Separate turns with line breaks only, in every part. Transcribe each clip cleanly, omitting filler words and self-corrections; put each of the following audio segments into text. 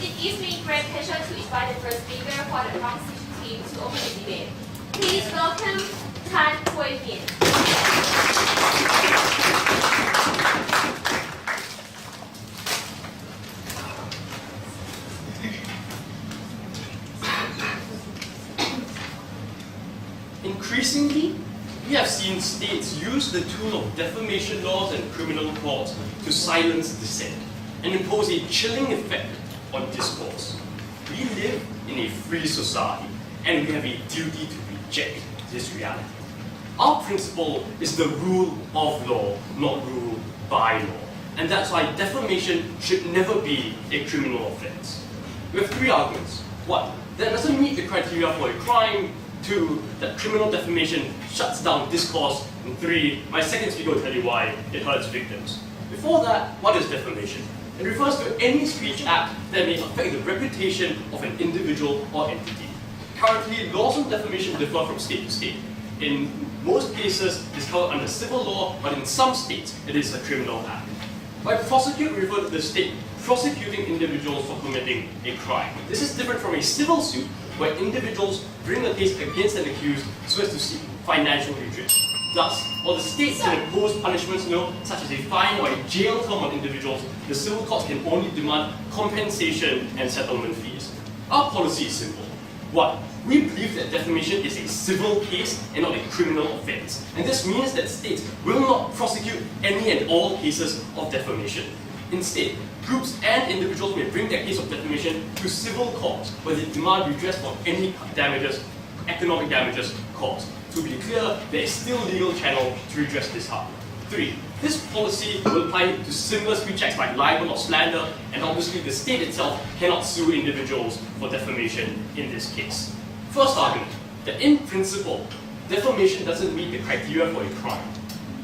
It gives me great pleasure to invite the first speaker for the Prosecution team to open the debate. Please welcome Tan Hui Bin.
Increasingly, we have seen states use the tool of defamation laws and criminal courts to silence dissent and impose a chilling effect on discourse. We live in a free society, and we have a duty to reject this reality. Our principle is the rule of law, not rule by law. And that's why defamation should never be a criminal offense. We have three arguments. One, that doesn't meet the criteria for a crime. Two, that criminal defamation shuts down discourse. And three, my second speaker will tell you why it hurts victims. Before that, what is defamation? It refers to any speech act that may affect the reputation of an individual or entity. Currently, laws on defamation differ from state to state. In most cases, it's covered under civil law, but in some states, it is a criminal act. By prosecute, we refer to the state prosecuting individuals for committing a crime. This is different from a civil suit, where individuals bring a case against an accused so as to seek financial redress. Thus, while the state can impose punishments, such as a fine or a jail term on individuals, the civil courts can only demand compensation and settlement fees. Our policy is simple. One, we believe that defamation is a civil case and not a criminal offense. And this means that states will not prosecute any and all cases of defamation. Instead, groups and individuals may bring their case of defamation to civil courts where they demand redress for any damages, economic damages caused. To be clear, there is still a legal channel to redress this harm. Three, this policy will apply to similar speech acts like libel or slander, and obviously the state itself cannot sue individuals for defamation in this case. First argument, that in principle, defamation doesn't meet the criteria for a crime.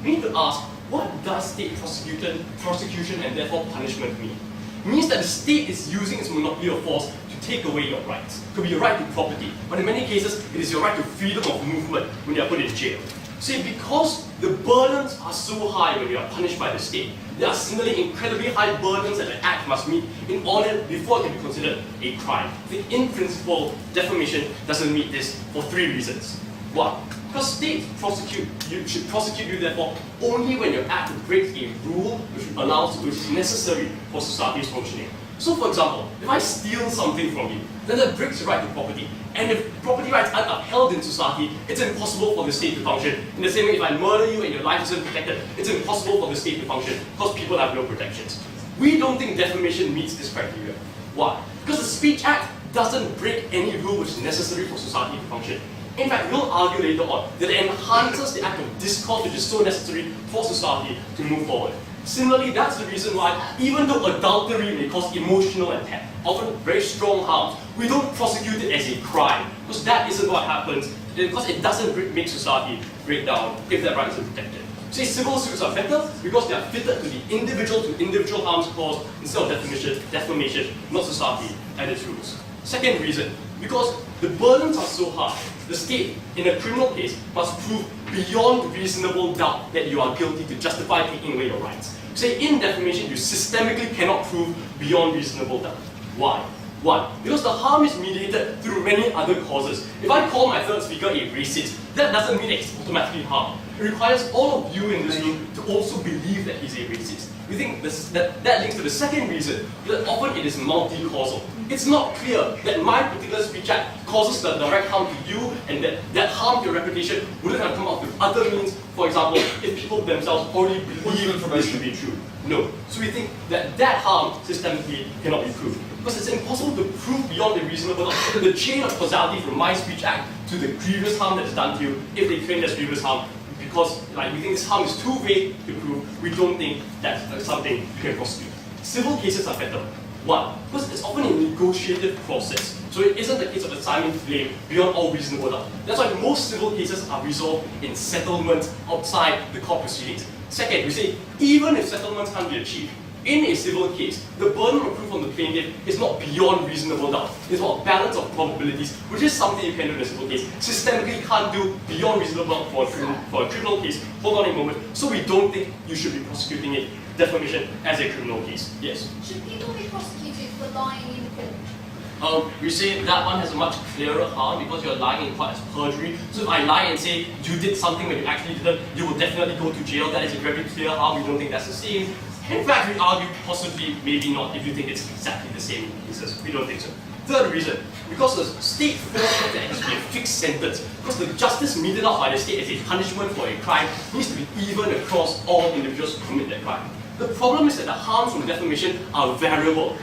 We need to ask, what does state prosecution and therefore punishment mean? It means that the state is using its monopoly of force to take away your rights. It could be your right to property, but in many cases, it is your right to freedom of movement when you are put in jail. See, because the burdens are so high when you are punished by the state, there are similarly incredibly high burdens that an act must meet in order before it can be considered a crime. In principle, defamation doesn't meet this for three reasons. One, because states should prosecute you therefore only when your act breaks a rule which is necessary for society's functioning. So for example, if I steal something from you, then that breaks your right to property. And if property rights aren't upheld in society, it's impossible for the state to function. In the same way, if I murder you and your life isn't protected, it's impossible for the state to function because people have no protections. We don't think defamation meets this criteria. Why? Because the Speech Act doesn't break any rule which is necessary for society to function. In fact, we'll argue later on that it enhances the act of discourse which is so necessary for society to move forward. Similarly, that's the reason why, even though adultery may cause emotional and often very strong harms, we don't prosecute it as a crime, because that isn't what happens, because it doesn't make society break down if that right isn't protected. Say civil suits are better because they are fitted to the individual harms caused instead of defamation, not society and its rules. Second reason, because the burdens are so high, the state, in a criminal case, must prove beyond reasonable doubt that you are guilty to justify taking away your rights. Say in defamation, you systemically cannot prove beyond reasonable doubt. Why? One, because the harm is mediated through many other causes. If I call my third speaker a racist, that doesn't mean that he's automatically harmed. It requires all of you in this room to also believe that he's a racist. We think that links to the second reason, that often it is multi-causal. It's not clear that my particular speech act causes the direct harm to you and that harm to your reputation wouldn't have come out through other means. For example, if people themselves already believe this to be true. No. So we think that harm systemically cannot be proved. Because it's impossible to prove beyond a reasonable doubt the chain of causality from my speech act to the grievous harm that is done to you if they claim there's grievous harm. Because we think this harm is too vague to prove, we don't think that's something you can prosecute. Civil cases are better. One, because it's often a negotiated process, so it isn't the case of assigning blame beyond all reasonable doubt. That's why most civil cases are resolved in settlements outside the court proceedings. Second, we say even if settlements can't be achieved, in a civil case, the burden of proof on the plaintiff is not beyond reasonable doubt. It's about balance of probabilities, which is something you can do in a civil case. Systemically can't do beyond reasonable doubt for a criminal case. Hold on a moment. So we don't think you should be prosecuting it defamation as a criminal case. Yes?
Should people be prosecuted for lying in court?
We say that one has a much clearer harm because you're lying in court as perjury. So if I lie and say you did something when you actually didn't, you will definitely go to jail. That is a very clear harm. We don't think that's the same. In fact, we argue possibly, maybe not, if you think it's exactly the same cases. We don't think so. Third reason, because the state forces there to be a fixed sentence, because the justice meted out by the state as a punishment for a crime needs to be even across all individuals who commit that crime. The problem is that the harms from defamation are variable,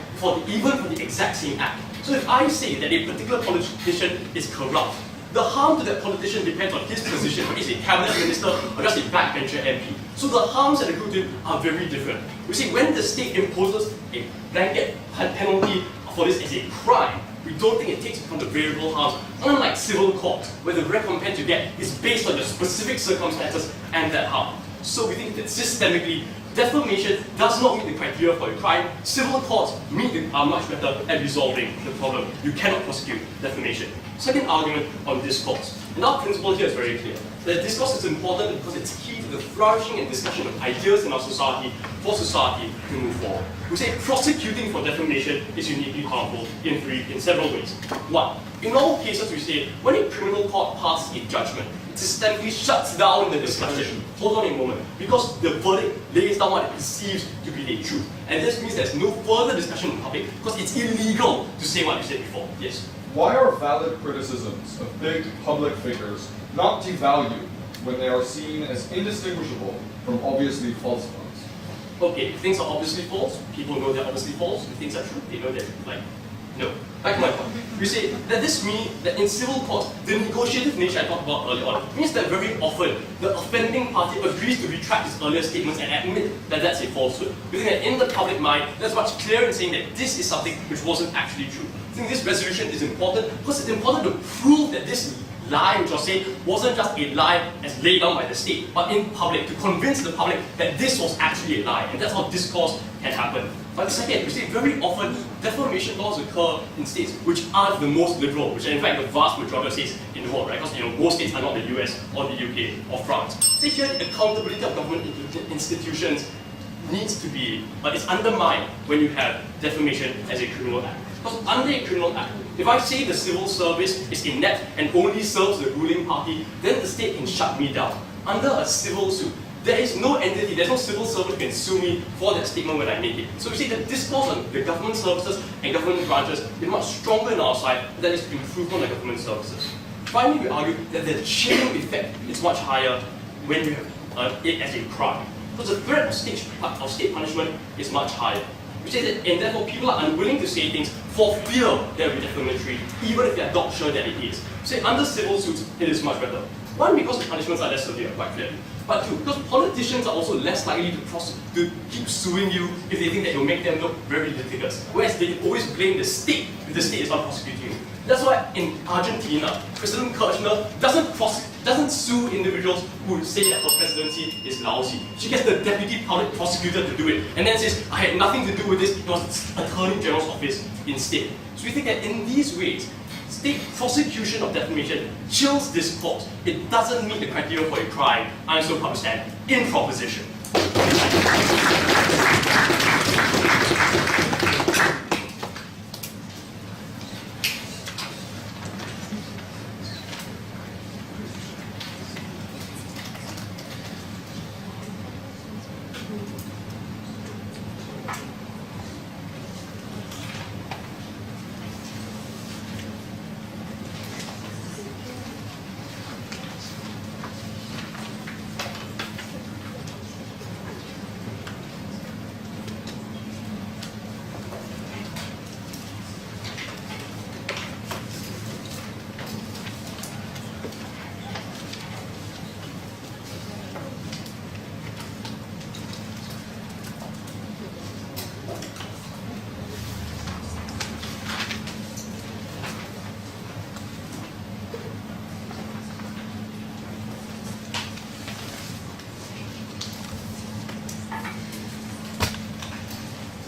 even for the exact same act. So if I say that a particular politician is corrupt, the harm to that politician depends on his position, whether he's a cabinet minister or just a backbencher MP. So the harms that accrue to him are very different. We see when the state imposes a blanket penalty for this as a crime, we don't think it takes into account the variable harms, unlike civil court, where the recompense you get is based on the specific circumstances and that harm. So we think that systemically, defamation does not meet the criteria for a crime. Civil courts are much better at resolving the problem. You cannot prosecute defamation. Second argument on discourse. And our principle here is very clear. That discourse is important because it's key to the flourishing and discussion of ideas in our society for society to move forward. We say prosecuting for defamation is uniquely harmful in several ways. One, in all cases we say when a criminal court passes a judgment, it systemically shuts down the discussion. Hold on a moment. Because the verdict lays down what it perceives to be the truth. And this means there's no further discussion in public because it's illegal to say what you said before. Yes?
Why are valid criticisms of big public figures not devalued when they are seen as indistinguishable from obviously false ones?
Okay, if things are obviously false, people know they're obviously false. If things are true, they know they're no. Back to my point. We say that this means that in civil courts, the negotiative nature I talked about earlier on means that very often the offending party agrees to retract his earlier statements and admit that that's a falsehood. We think that in the public mind, that's much clearer in saying that this is something which wasn't actually true. I think this resolution is important because it's important to prove that this lie which was said wasn't just a lie as laid down by the state, but in public, to convince the public that this was actually a lie, and that's how discourse can happen. But second, we see very often defamation laws occur in states which aren't the most liberal, which are in fact the vast majority of states in the world, right? Because most states are not the US or the UK or France. So here, the accountability of government institutions needs to be, but it's undermined when you have defamation as a criminal act. Because under a criminal act, if I say the civil service is inept and only serves the ruling party, then the state can shut me down. Under a civil suit, there is no entity, there's no civil servant who can sue me for that statement when I make it. So we see that discourse on the government services and government branches is much stronger on our side than is improvement on the government services. Finally, we argue that the chilling effect is much higher when you have it as a crime. Because the threat of state punishment is much higher. We say that, and therefore people are unwilling to say things for fear they will be defamatory, even if they are not sure that it is. Say under civil suits, it is much better. One, because the punishments are less severe, quite clearly. But two, because politicians are also less likely to keep suing you if they think that you'll make them look very litigious. Whereas they always blame the state if the state is not prosecuting you. That's why in Argentina, President Kirchner doesn't sue individuals who say that her presidency is lousy. She gets the deputy public prosecutor to do it, and then says, I had nothing to do with this, it was the Attorney General's office instead. So we think that in these ways, state prosecution of defamation chills discourse. It doesn't meet the criteria for a crime. I'm so proud to stand in proposition.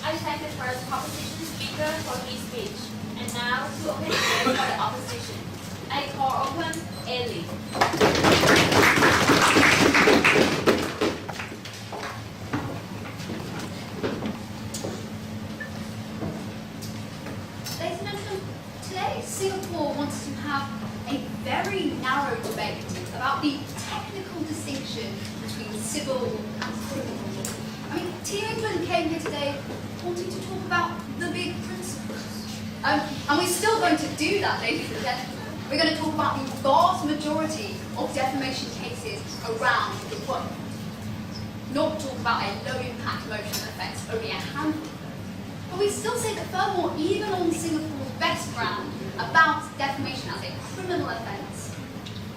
I thank the first opposition speaker for his speech. And now to open the floor for the opposition. I call open Ellie.
Singapore wants to have a very narrow debate about the technical distinction between civil and criminal law. I mean, Team England came here today wanting to talk about the big principles. And we're still going to do that, ladies and gentlemen. We're going to talk about the vast majority of defamation cases around the world. Not talk about a low-impact motion that affects only a handful. But we still say that furthermore, even on Singapore's best ground about defamation as a criminal offence,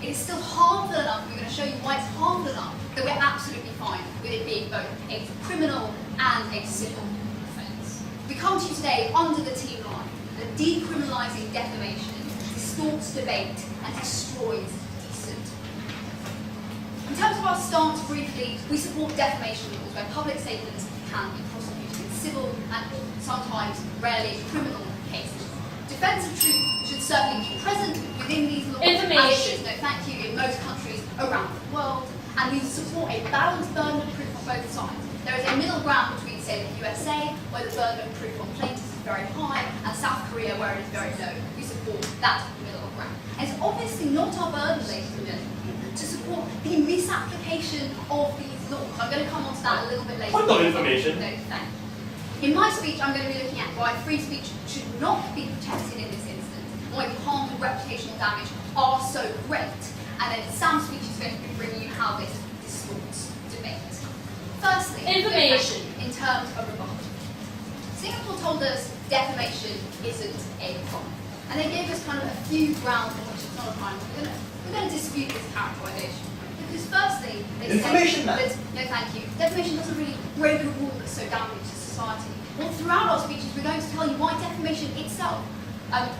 it is still harmful enough, we're going to show you why it's harmful enough, that we're absolutely fine with it being both a criminal and a civil offence. We come to you today under the team line that decriminalising defamation distorts debate and destroys dissent. In terms of our stance briefly, we support defamation laws where public statements can be prosecuted in civil and sometimes, rarely, criminal cases. Defence of truth should certainly be present within these laws.
Information.
No, thank you, in most countries around the world. And we support a balanced burden of proof on both sides. There is a middle ground between, say, the USA, where the burden of proof on plaintiffs is very high, and South Korea, where it is very low. We support that middle ground. And it's obviously not our burden, ladies and gentlemen, to support the misapplication of these laws. I'm going to come on to that a little bit later.
Point of information.
No, thank you. In my speech, I'm going to be looking at why free speech should not be protected in this instance, and why the harm and reputational damage are so great. And then Sam's speech is going to be bringing you how this distorts debate. Firstly,
Information.
In terms of rebuttal. Singapore told us defamation isn't a crime. And they gave us kind of a few grounds on which it's not a crime. We're going to dispute this characterization. Because firstly, they
Information,
say that, no thank you, defamation doesn't really break a rule that's so damaging to society. Well, throughout our speeches, we're going to tell you why defamation itself,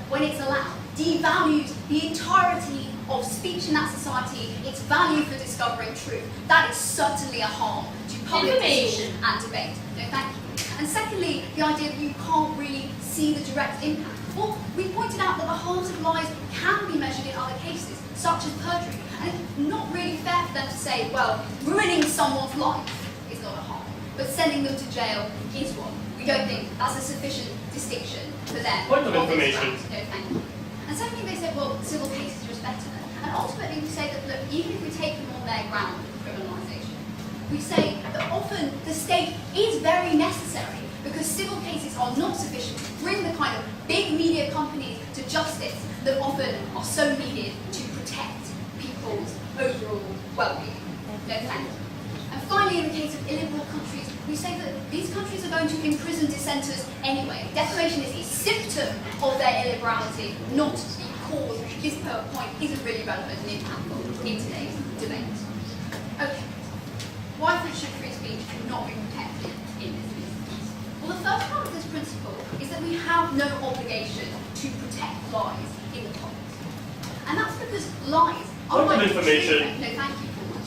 when it's allowed, devalues the entirety of speech in that society, its value for discovering truth. That is certainly a harm to public discourse and debate. No, thank you. And secondly, the idea that you can't really see the direct impact. Well, we pointed out that the harms of lies can be measured in other cases, such as perjury. And it's not really fair for them to say, well, ruining someone's life is not a harm, but sending them to jail is one. We don't think that's a sufficient distinction for them.
Point of information.
No, thank you. And secondly, they said, well, civil cases are just better. And ultimately, we say that, look, even if we take them on their ground of criminalisation, we say that often the state is very necessary because civil cases are not sufficient to bring the kind of big media companies to justice that often are so needed to protect people's overall well-being. No, thank you. And finally, in the case of illiberal countries, we say that these countries are going to imprison dissenters anyway. Defamation is a symptom of their illiberality, not the cause. This point isn't really relevant and impactful in today's debate. Okay, why should free speech not be protected in this instance? Well, the first part of this principle is that we have no obligation to protect lies in the public. And that's because lies are
Point of information.
No, thank you, Paul.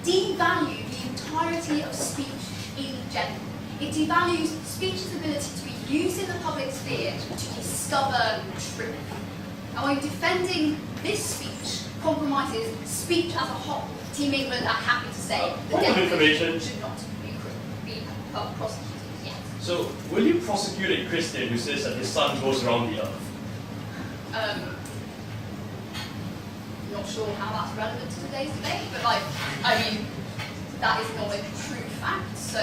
Devalue the entirety of speech in general. It devalues speech's ability to be used in the public sphere to discover truth. And when defending this speech compromises speech as a whole, Team England are happy to say that
Point of
defamation
information.
should not be prosecuted. Yes.
So, will you prosecute a Christian who says that his sun goes around the earth?
Not sure how that's relevant to today's debate, but that is not a true fact, so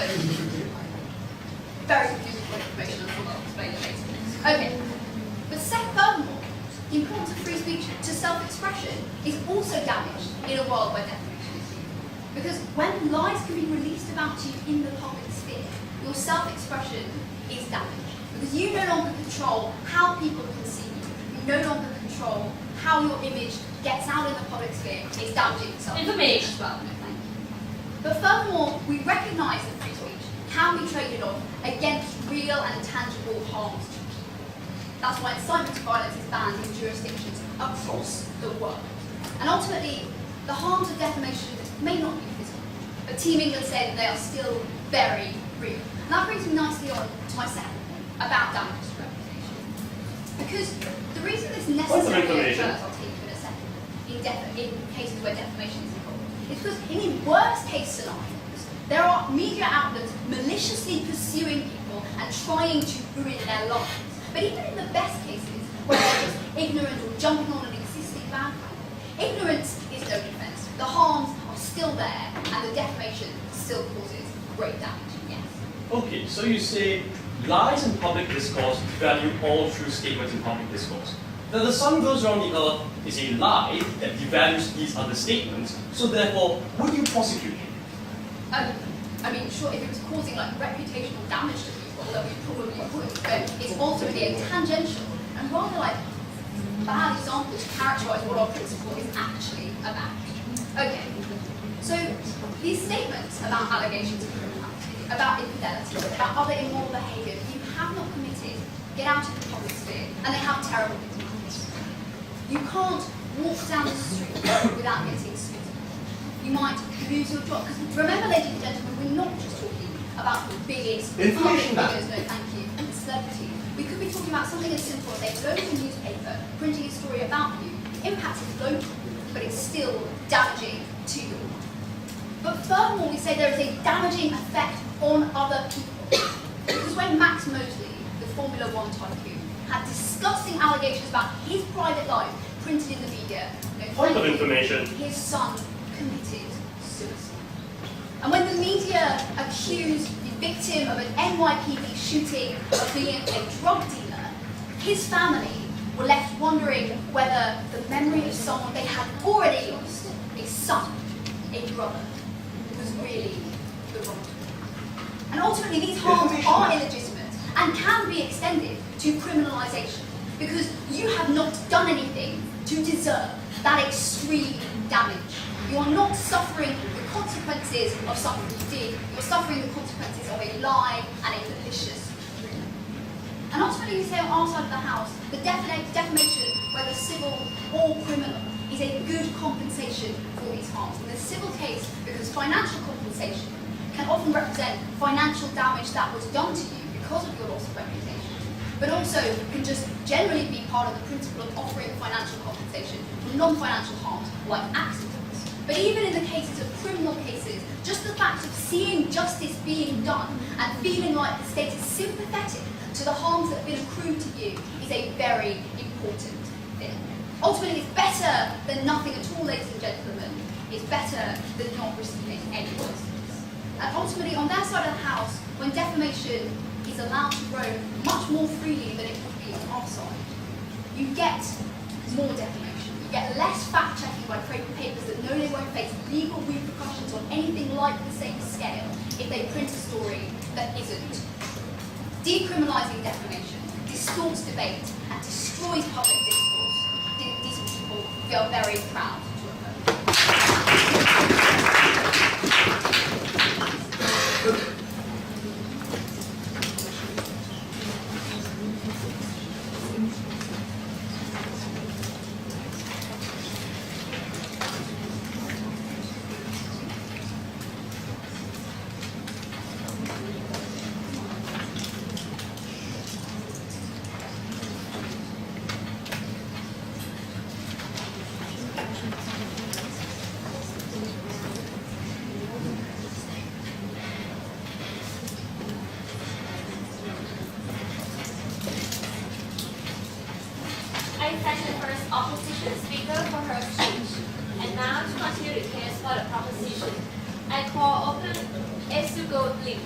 very confusing for information, I'm sure I'll explain it later. Okay, but furthermore, the importance of free speech to self-expression is also damaged in a world where defamation is used. Because when lies can be released about you in the public sphere, your self-expression is damaged. Because you no longer control how people can see you. You no longer control how your image gets out in the public sphere. It's damaging self-expression as well. No, thank you. But furthermore, we recognise that free speech can be traded off against real and tangible harms to people. That's why incitement to violence is banned in jurisdictions across the world. And ultimately, the harms of defamation may not be physical, but Team England said that they are still very real. And that brings me nicely on to my second point about damage to reputation. Because the reason this necessarily occurs, I'll take you in a second, in cases where defamation is involved, is because in the worst case scenarios, there are media outlets maliciously pursuing people and trying to ruin their lives. But even in the best cases, where they're just ignorant or jumping on an existing bandwagon. Ignorance is no defense. The harms are still there, and the defamation still causes great damage, yes.
Okay, so you say lies in public discourse value all true statements in public discourse. That the sun goes around the earth is a lie that devalues these other statements, so therefore, would you prosecute him?
I mean, sure, if it was causing like reputational damage to people, then we probably would, but it's ultimately a tangential and rather like bad example to characterize what our principle is actually about. Okay, so these statements about allegations of criminality, about infidelity, about other immoral behaviour that you have not committed, get out of the public sphere, and they have terrible consequences. You can't walk down the street without getting spit on. You might lose your job, because remember, ladies and gentlemen, we're not just talking about the biggest
Information
public figures, no thank you, and celebrities. We could be talking about something as simple as a local newspaper printing a story about you. The impact is local, but it's still damaging to you. But furthermore, we say there is a damaging effect on other people. Because when Max Mosley, the Formula One tycoon, had disgusting allegations about his private life printed in the media,
Point of information.
his son committed suicide. And when the media accused the victim of an NYPD shooting of being a drug dealer, his family were left wondering whether the memory of someone they had already lost, a son, a brother, was really the wrong one. And ultimately, these harms are illegitimate and can be extended to criminalisation because you have not done anything to deserve that extreme damage. You are not suffering the consequences of something you did, you're suffering the consequences of a lie and a malicious rumour. And ultimately, we say on our side of the house, the defamation, whether civil or criminal, is a good compensation for these harms. In the civil case, because financial compensation can often represent financial damage that was done to you because of your loss of reputation, but also can just generally be part of the principle of offering financial compensation for non-financial harms like accidents. But even in the cases of criminal cases, just the fact of seeing justice being done and feeling like the state is sympathetic to the harms that have been accrued to you is a very important thing. Ultimately, it's better than nothing at all, ladies and gentlemen. It's better than not receiving any justice. And ultimately, on their side of the house, when defamation is allowed to grow much more freely than it would be on our side, you get more defamation. You get less fact-checking by papers that know they won't face legal repercussions on anything like the same scale if they print a story that isn't. Decriminalising defamation distorts debate and destroys public discourse. Decent people feel very proud to oppose.
I thank the first opposition speaker for her speech. And now to continue the case for the proposition, I call open Esugo Lee.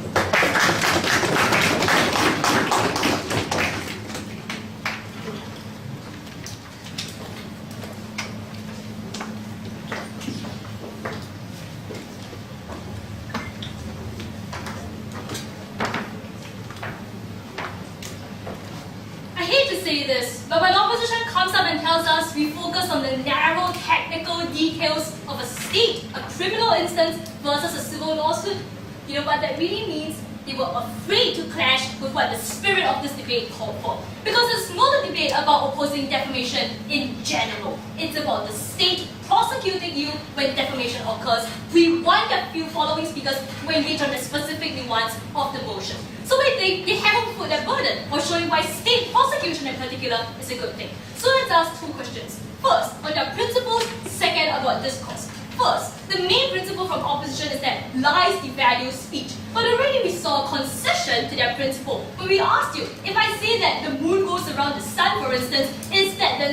I hate to say this, but when opposition comes up and tells us we focus on the narrow technical details of a state, a criminal instance versus a civil lawsuit, you know what that really means? They were afraid to clash with what the spirit of this debate called for. Because it's not a debate about opposing defamation in general. It's about the state prosecuting you when defamation occurs. We want a few following speakers to engage on the specific nuance of the motion. So we think they haven't put that burden of showing why state prosecution in particular is a good thing. So let's ask two questions. First, on their principles, second, about discourse. First, the main principle from opposition is that lies devalue speech. But already we saw a concession to their principle when we asked you, if I say that the moon goes around the sun, for instance,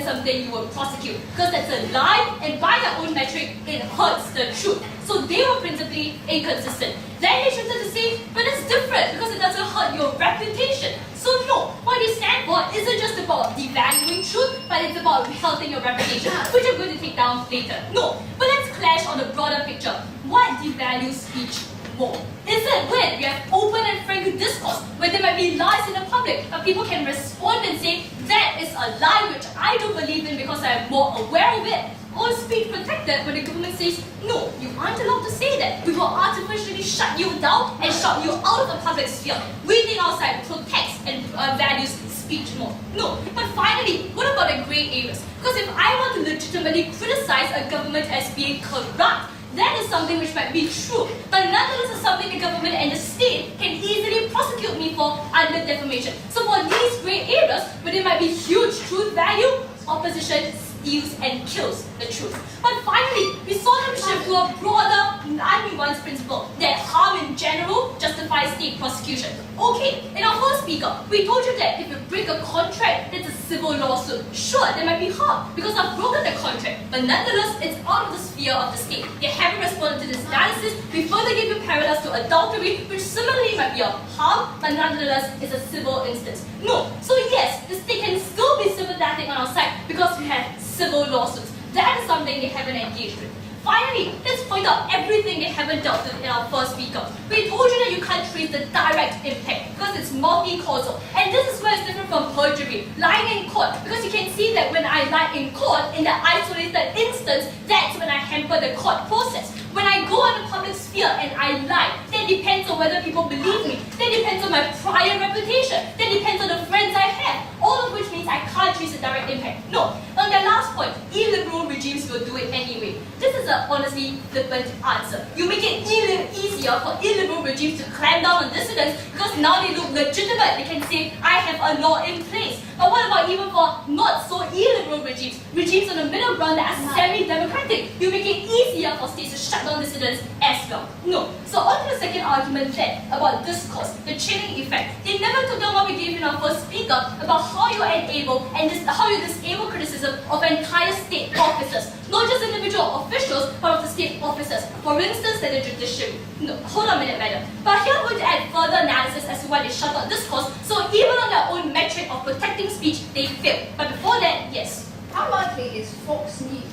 then something you will prosecute. Because that's a lie, and by their own metric, it hurts the truth. So they were principally inconsistent. Then they shifted to say, but it's different because it doesn't hurt your reputation. So no, what they stand for isn't just about devaluing truth, but it's about helping your reputation, which I'm going to take down later. No, but let's clash on the broader picture. What devalues speech more? Is it when we have open and frank discourse, where there might be lies in the public, but people can respond and say, that is a lie which I don't believe in because I am more aware of it? Or speech protected when the government says, no, you aren't allowed to say that. We will artificially shut you down and shut you out of the public sphere. We think our side protects and values speech more. No, but finally, what about the grey areas? Because if I want to legitimately criticize a government as being corrupt, that is something which might be true, but nonetheless is something the government and the state can easily prosecute me for under defamation. So for these grey areas, where there might be huge truth value, opposition steals and kills the truth. But finally, we saw them shift to a broader, unnuanced principle that harm in general justifies state prosecution. Okay, in our first speaker, we told you that if you break a contract, that's a civil lawsuit. Sure, there might be harm because I've broken the contract, but nonetheless, it's out of the sphere of the state. They haven't responded to this analysis. We further give you parallels to adultery, which similarly might be a harm, but nonetheless is a civil instance. No, so yes, the state can still be sympathetic on our side because we have civil lawsuits. That is something they haven't engaged with. Finally, let's point out everything they haven't dealt with in our first speaker. We told you that you can't trace the direct impact because it's multi-causal. And this is where it's different from perjury, lying in court. Because you can see that when I lie in court, in the isolated instance, that's when I hamper the court process. When I go on the public sphere and I lie, that depends on whether people believe me. That depends on my prior reputation. That depends on the friends I have. All of which means I can't trace a direct impact. No. On their last point, illiberal regimes will do it anyway. This is a honestly flippant answer. You make it easier for illiberal regimes to clamp down on dissidents because now they look legitimate. They can say, I have a law in place. But what about even for not so illiberal regimes? Regimes on the middle ground that are semi-democratic. You make it easier for states to shut down dissidents as well. No. So on to the second argument then about discourse, the chilling effect. They never took down what we gave in our first speaker about how you enable and how you disable criticism of entire state officers. Not just individual officials, but of the state officers. For instance, the judiciary. No, hold on a minute, madam. But here I'm going to add further analysis as to why they shut out discourse. So even on their own metric of protecting speech, they failed. But before that, yes.
How likely is Fox News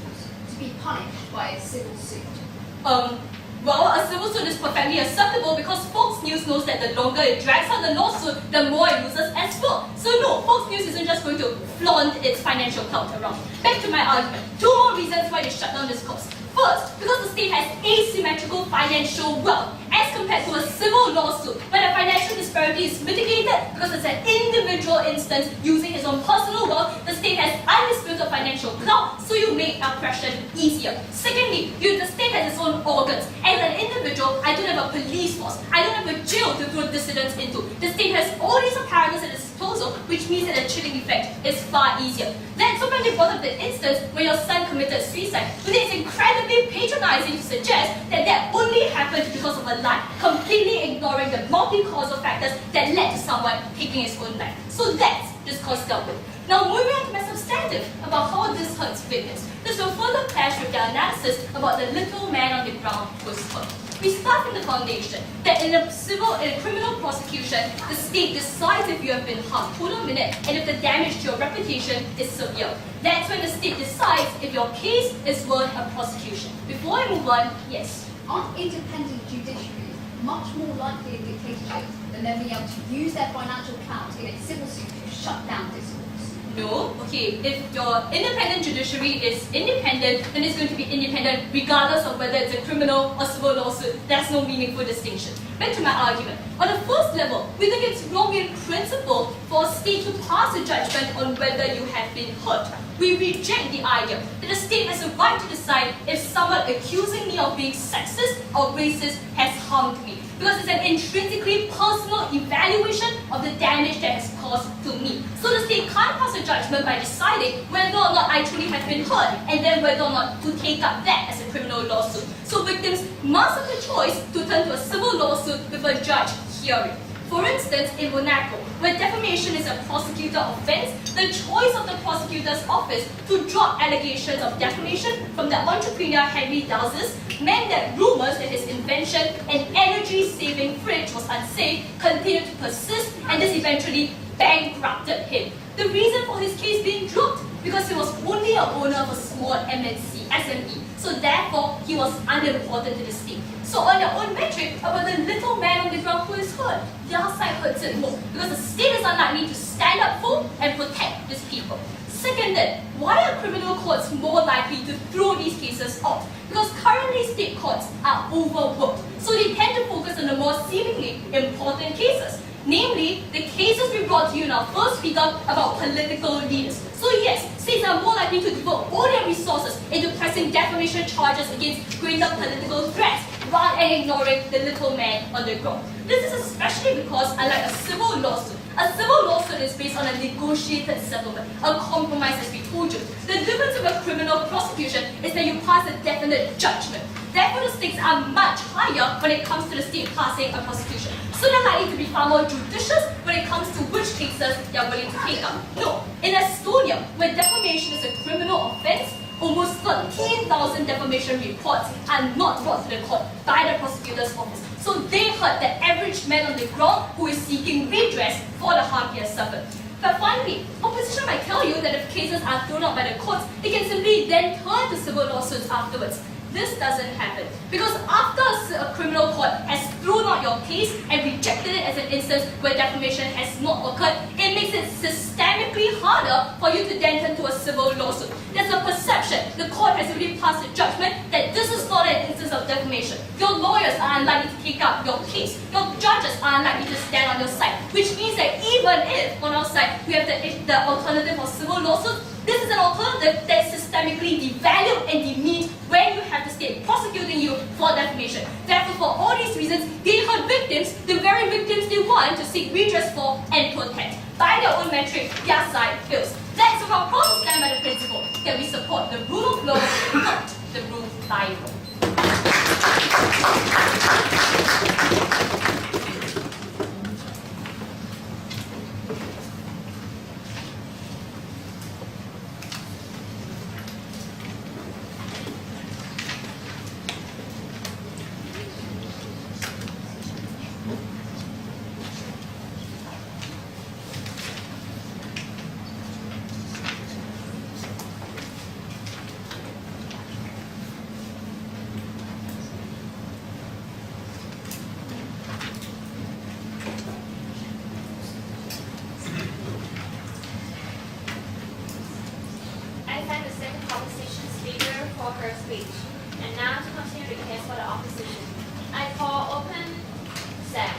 to be punished by a civil suit?
Well, a civil suit is perfectly acceptable because Fox News knows that the longer it drags out the lawsuit, the more it loses as well. So no, Fox News isn't just going to flaunt its financial clout around. Back to my argument. Two more reasons why they shut down this course. First, because the state has asymmetrical financial wealth as compared to a civil lawsuit where the financial disparity is mitigated because it's an individual instance using his own personal wealth. The state has undisputed financial clout, so you make oppression easier. Secondly, the state has its own organs. As an individual, I don't have a police force. I don't have a jail to throw dissidents into. The state has all these apparatus at its disposal, which means that the chilling effect is far easier. Then, so when they brought up the instance where your son committed suicide, but it's incredibly patronizing to suggest that that only happened because of a lie, completely ignoring the multi-causal factors that led to someone taking his own life. So that's discourse dealt with. Now moving on to my substantive about how this hurts victims. This will further clash with their analysis about the little man on the ground who's hurt. We start from the foundation that in a criminal prosecution, the state decides if you have been harmed. Hold on a minute, and if the damage to your reputation is severe. That's when the state decides if your case is worth a prosecution. Before I move on, yes.
Aren't independent judiciaries much more likely in dictatorships than them being able to use their financial clout in a civil suit to shut down discourse?
No. Okay, if your independent judiciary is independent, then it's going to be independent regardless of whether it's a criminal or civil lawsuit. There's no meaningful distinction. Back to my argument. On the first level, we think it's wrong in principle for a state to pass a judgment on whether you have been hurt. We reject the idea that the state has a right to decide if someone accusing me of being sexist or racist has harmed me. Because it's an intrinsically personal evaluation of the damage that has caused to me. So the state can't pass a judgment by deciding whether or not I truly have been hurt and then whether or not to take up that as a criminal lawsuit. So victims must have the choice to turn to a civil lawsuit with a judge hearing. For instance, in Monaco, where defamation is a prosecutor offense, the choice of the prosecutor's office to drop allegations of defamation from the entrepreneur Henry Dowses meant that rumors that his invention, an energy-saving fridge, was unsafe continued to persist, and this eventually bankrupted him. The reason for his case being dropped? Because he was only a owner of a small MNC, SME, so therefore he was unimportant to the state. So on their own metric, about the little man on the ground who is hurt, their side hurts it more, because the state is unlikely to stand up for and protect these people. Second then, why are criminal courts more likely to throw these cases out? Because currently state courts are overworked, so they tend to focus on the more seemingly important cases. Namely, the cases we brought to you in our first speaker about political leaders. So yes, states are more likely to devote all their resources into pressing defamation charges against greater political threats, rather than ignoring the little man on the ground. This is especially because, unlike a civil lawsuit is based on a negotiated settlement, a compromise as we told you. The difference of a criminal prosecution is that you pass a definite judgment. Therefore, the stakes are much higher when it comes to the state passing a prosecution. So they're likely to be far more judicious when it comes to which cases they're willing to take up. No, in Estonia, where defamation is a criminal offense, almost 13,000 defamation reports are not brought to the court by the prosecutor's office. So they hurt the average man on the ground who is seeking redress for the harm he has suffered. But finally, opposition might tell you that if cases are thrown out by the courts, they can simply then turn to civil lawsuits afterwards. This doesn't happen, because after a criminal court has thrown out your case and rejected it as an instance where defamation has not occurred, it makes it systemically harder for you to then turn to a civil lawsuit. There's a perception, the court has already passed a judgment, that this is not an instance of defamation. Your lawyers are unlikely to take up your case. Your judges are unlikely to stand on your side, which means that even if, on our side, we have the alternative of civil lawsuits, this is an alternative that is systemically devalued and demeaned when you have the state prosecuting you for defamation. Therefore, for all these reasons, they hurt victims, the very victims they want to seek redress for and protect. By their own metric, their side fails. That's why I'm proud to stand by the principle that we support the rule of law, not the rule by law.
I thank the second opposition speaker for her speech. And now to continue the case for the opposition, I call open Sam.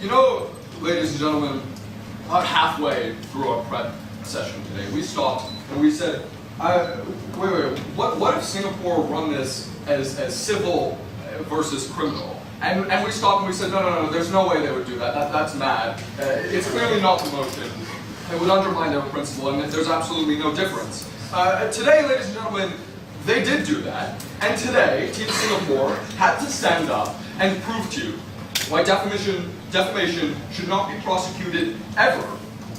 You know, ladies and gentlemen, about halfway through our prep session today, we stopped and we said, wait, what if Singapore run this as civil versus criminal? And we stopped and we said, no, there's no way they would do that. That's mad. It's clearly not the motion. It would undermine their principle, and there's absolutely no difference. Today, ladies and gentlemen, they did do that. And today, Team Singapore had to stand up and prove to you why defamation should not be prosecuted ever,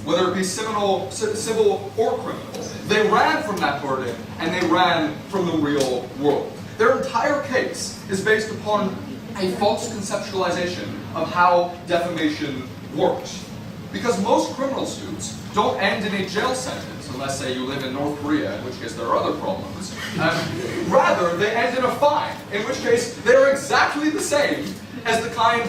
whether it be civil or criminal. They ran from that burden, and they ran from the real world. Their entire case is based upon a false conceptualization of how defamation works. Because most criminal suits don't end in a jail sentence, unless, say, you live in North Korea, in which case there are other problems. Rather, they end in a fine, in which case they are exactly the same as the kind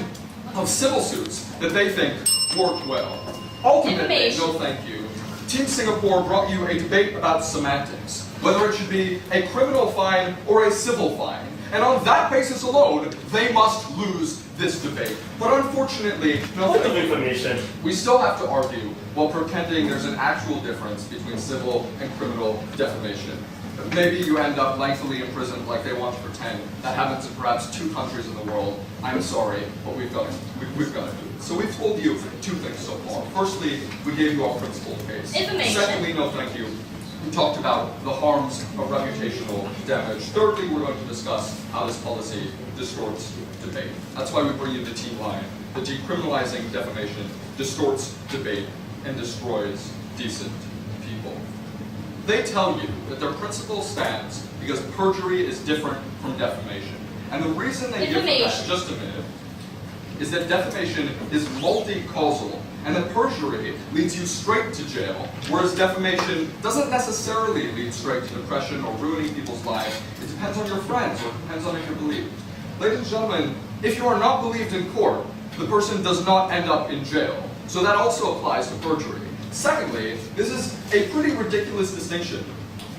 of civil suits that they think work well. Ultimately, no thank you, Team Singapore brought you a debate about semantics, whether it should be a criminal fine or a civil fine. And on that basis alone, they must lose this debate. But unfortunately, no
What
thank you.
information?
We still have to argue while pretending there's an actual difference between civil and criminal defamation. maybe you end up lengthily imprisoned like they want to pretend. That happens in perhaps 2 countries in the world. I'm sorry, but we've got to do it. So we've told you 2 things so far. Firstly, we gave you our principled case.
Information.
Secondly, no thank you, we talked about the harms of reputational damage. Thirdly, we're going to discuss how this policy distorts debate. That's why we bring you the T-line. The decriminalizing defamation distorts debate and destroys decent people. They tell you that their principle stands because perjury is different from defamation. And the reason they give for that, just a minute, is that defamation is multi-causal, and that perjury leads you straight to jail, whereas defamation doesn't necessarily lead straight to depression or ruining people's lives. It depends on your friends, or it depends on if you're believed. Ladies and gentlemen, if you are not believed in court, the person does not end up in jail. So that also applies to perjury. Secondly, this is a pretty ridiculous distinction,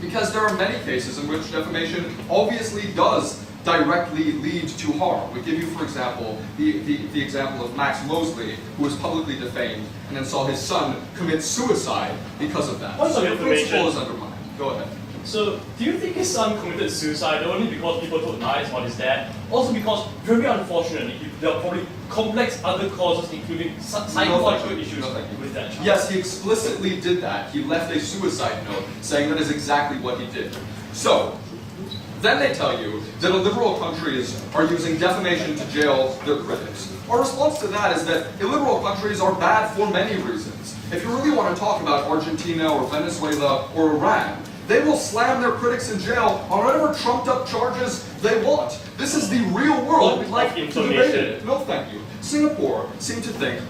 because there are many cases in which defamation obviously does directly lead to harm. We give you, for example, the example of Max Mosley, who was publicly defamed and then saw his son commit suicide because of that.
What's
So
the
the principle is undermined. Go ahead.
So, do you think his son committed suicide only because people told lies about his dad? Also because, very unfortunately, there are probably complex other causes, including psychological issues with that child?
Yes, he explicitly did that. He left a suicide note saying that is exactly what he did. So, then they tell you that illiberal countries are using defamation to jail their critics. Our response to that is that illiberal countries are bad for many reasons. If you really want to talk about Argentina or Venezuela or Iran, they will slam their critics in jail on whatever trumped up charges they want. This is the real world. We'd like to debate it. No, thank you. Singapore seemed to think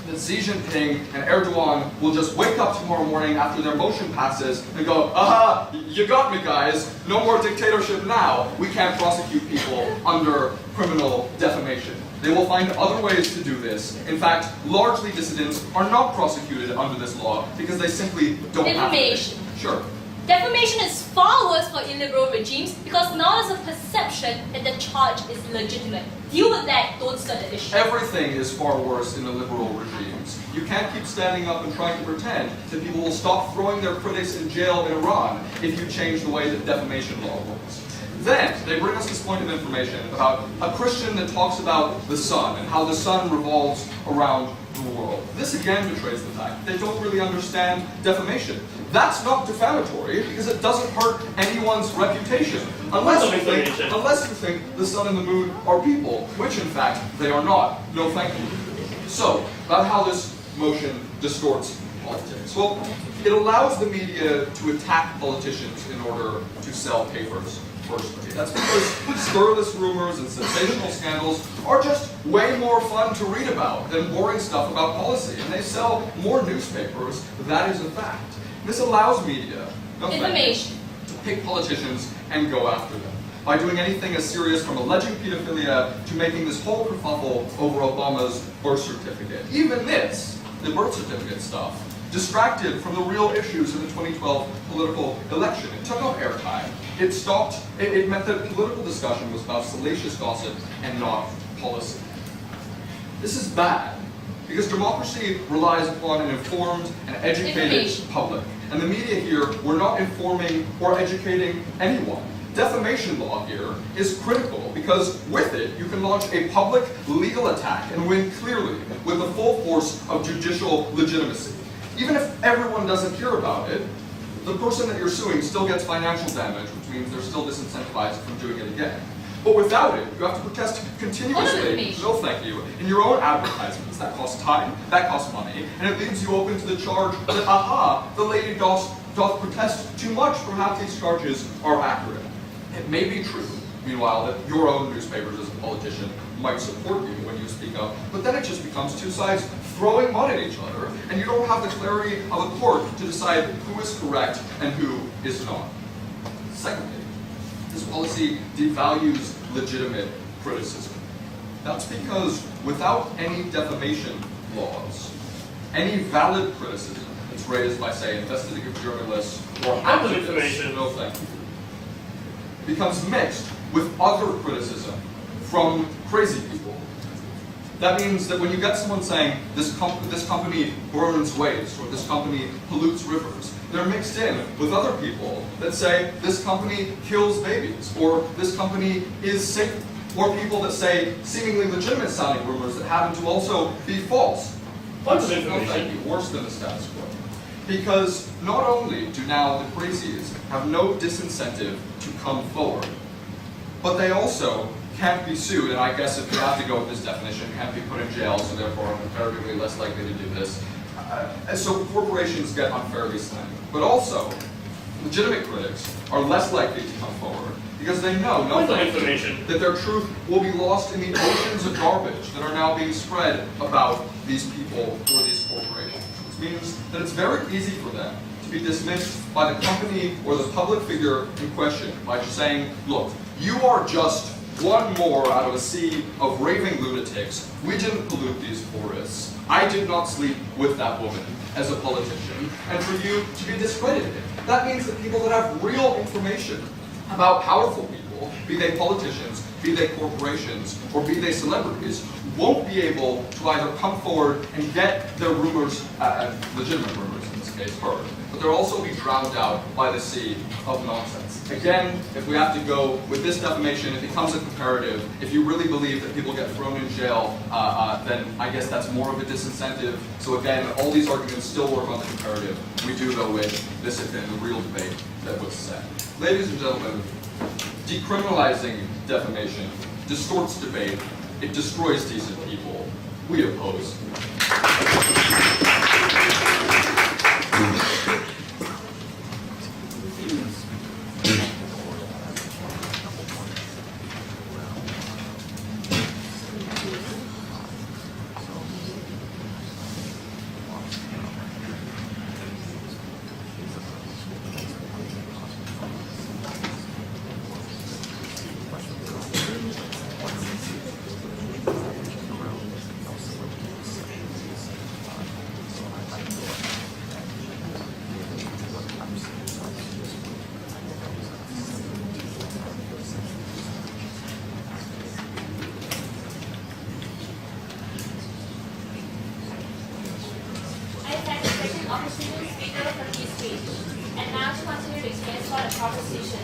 that Xi Jinping and Erdogan will just wake up tomorrow morning after their motion passes and go, aha, you got me guys, no more dictatorship now. We can't prosecute people under criminal defamation. They will find other ways to do this. In fact, largely dissidents are not prosecuted under this law because they simply don't have to. Sure.
Defamation is far worse for illiberal regimes because now there's a perception that the charge is legitimate. Deal with that, don't stir the issue.
Everything is far worse in illiberal regimes. You can't keep standing up and trying to pretend that people will stop throwing their critics in jail in Iran if you change the way that defamation law works. Then, they bring us this point of information about a Christian that talks about the sun and how the sun revolves around the world. This again betrays the fact that they don't really understand defamation. That's not defamatory because it doesn't hurt anyone's reputation. Unless you think the sun and the moon are people, which in fact they are not. No thank you. So, about how this motion distorts politics. Well, it allows the media to attack politicians in order to sell papers. Firstly. That's because scurrilous rumors and sensational scandals are just way more fun to read about than boring stuff about policy, and they sell more newspapers. That is a fact. This allows media
Information
to pick politicians and go after them by doing anything as serious from alleging pedophilia to making this whole kerfuffle over Obama's birth certificate. Even this, the birth certificate stuff, distracted from the real issues in the 2012 political election. It took up airtime. It meant that political discussion was about salacious gossip and not policy. This is bad, because democracy relies upon an informed and educated public. And the media here were not informing or educating anyone. Defamation law here is critical because with it, you can launch a public legal attack and win clearly with the full force of judicial legitimacy. Even if everyone doesn't hear about it, the person that you're suing still gets financial damage, which means they're still disincentivized from doing it again. But without it, you have to protest continuously, no thank you, in your own advertisements. That costs time, that costs money, and it leaves you open to the charge that, aha, the lady doth protest too much, perhaps these charges are accurate. It may be true, meanwhile, that your own newspapers as a politician might support you when you speak up, but then it just becomes two sides throwing mud at each other, and you don't have the clarity of a court to decide who is correct and who is not. Secondly, this policy devalues legitimate criticism. That's because without any defamation laws, any valid criticism that's raised by, say, investigative journalists or activists, no thank you, becomes mixed with other criticism from crazy people. That means that when you get someone saying, this company burns waste, or this company pollutes rivers, they're mixed in with other people that say, this company kills babies, or this company is sick, or people that say seemingly legitimate sounding rumors that happen to also be false.
What's
No,
information?
thank you, worse than the status quo. Because not only do now the crazies have no disincentive to come forward, but they also can't be sued, and I guess if you have to go with this definition, can't be put in jail, so therefore are comparatively less likely to do this. And so corporations get unfairly slammed. But also, legitimate critics are less likely to come forward because they know
Point of information.
that their truth will be lost in the oceans of garbage that are now being spread about these people or these corporations. Which means that it's very easy for them to be dismissed by the company or the public figure in question by just saying, look, you are just one more out of a sea of raving lunatics. We didn't pollute these forests. I did not sleep with that woman as a politician. And for you to be discredited, that means that people that have real information about powerful people, be they politicians, be they corporations, or be they celebrities, won't be able to either come forward and get their rumors, legitimate rumors in this case, heard, but they'll also be drowned out by the sea of nonsense. Again, if we have to go with this defamation, it becomes a comparative. If you really believe that people get thrown in jail, then I guess that's more of a disincentive. So again, all these arguments still work on the comparative. We do go with this had been the real debate that was set. Ladies and gentlemen, decriminalizing defamation distorts debate. It destroys decent people. We oppose.
I thank the second opposition speaker for his speech. And now to continue to explain for the proposition,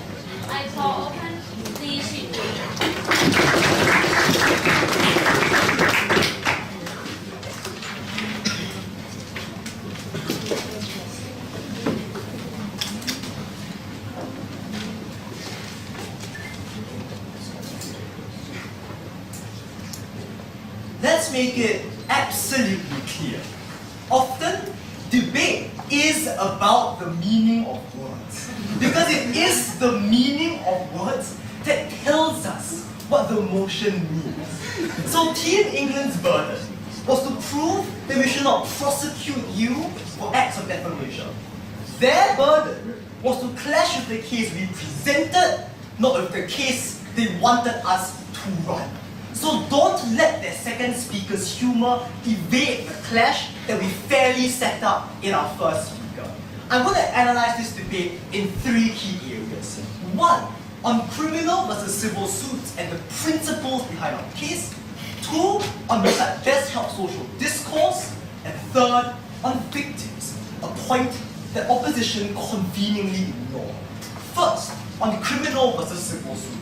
I call open the issue.
Let's make it absolutely clear. Often, debate is about the meaning of words. Because it is the meaning of words that tells us what the motion means. So Team England's burden was to prove that we should not prosecute you for acts of defamation. Their burden was to clash with the case we presented, not with the case they wanted us to run. So don't let their second speaker's humor evade the clash that we fairly set up in our first speaker. I'm going to analyze this debate in three key areas. One, on criminal versus civil suits and the principles behind our case. Two, on ways that best help social discourse. And third, on victims, a point that opposition conveniently ignored. First, on the criminal versus civil suits.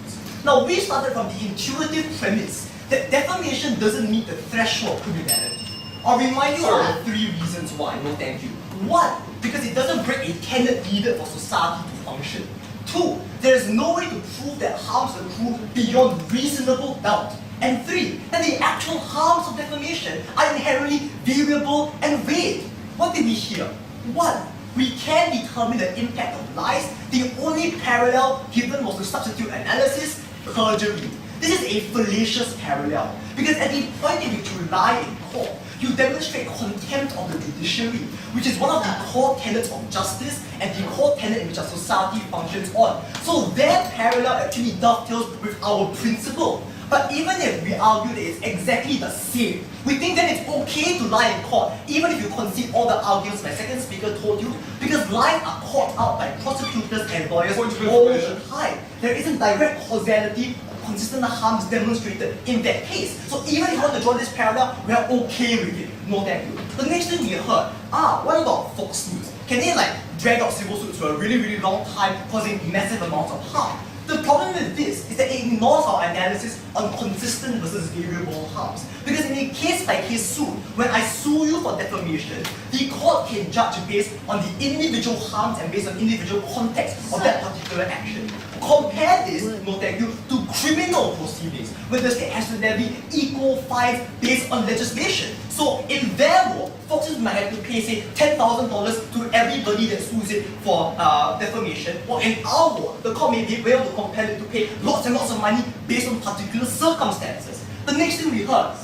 Now, we started from the intuitive premise that defamation doesn't meet the threshold of criminality. I'll remind you of the three reasons why. No, thank you. One, because it doesn't break a tenet needed for society to function. Two, there is no way to prove that harms accrue beyond reasonable doubt. And three, that the actual harms of defamation are inherently variable and vague. What did we hear? One, we can determine the impact of lies. The only parallel given was to substitute analysis, perjury. This is a fallacious parallel, because at the point in which you lie in court, you demonstrate contempt of the judiciary, which is one of the core tenets of justice and the core tenet in which our society functions on. So their parallel actually dovetails with our principle. But even if we argue that it's exactly the same, we think that it's okay to lie in court, even if you concede all the arguments my second speaker told you, because lies are caught out by prosecutors and lawyers all the time. There isn't direct causality consistent harms demonstrated in that case. So even if you want to draw this parallel, we are okay with it. No thank you. The next thing we heard, what about Fox News? Can they like drag out civil suits for a really, really long time, causing massive amounts of harm? The problem with this is that it ignores our analysis on consistent versus variable harms. Because in a case-by-case suit, when I sue you for defamation, the court can judge based on the individual harms and based on individual context of that particular action. Compare this, no thank you, to criminal proceedings, where the state has to levy equal fines based on legislation. So in their law, Fox News might have to pay, say, $10,000 to everybody that sues it for defamation, or in our law, the court may be able to compel it to pay lots and lots of money based on particular circumstances. The next thing we heard,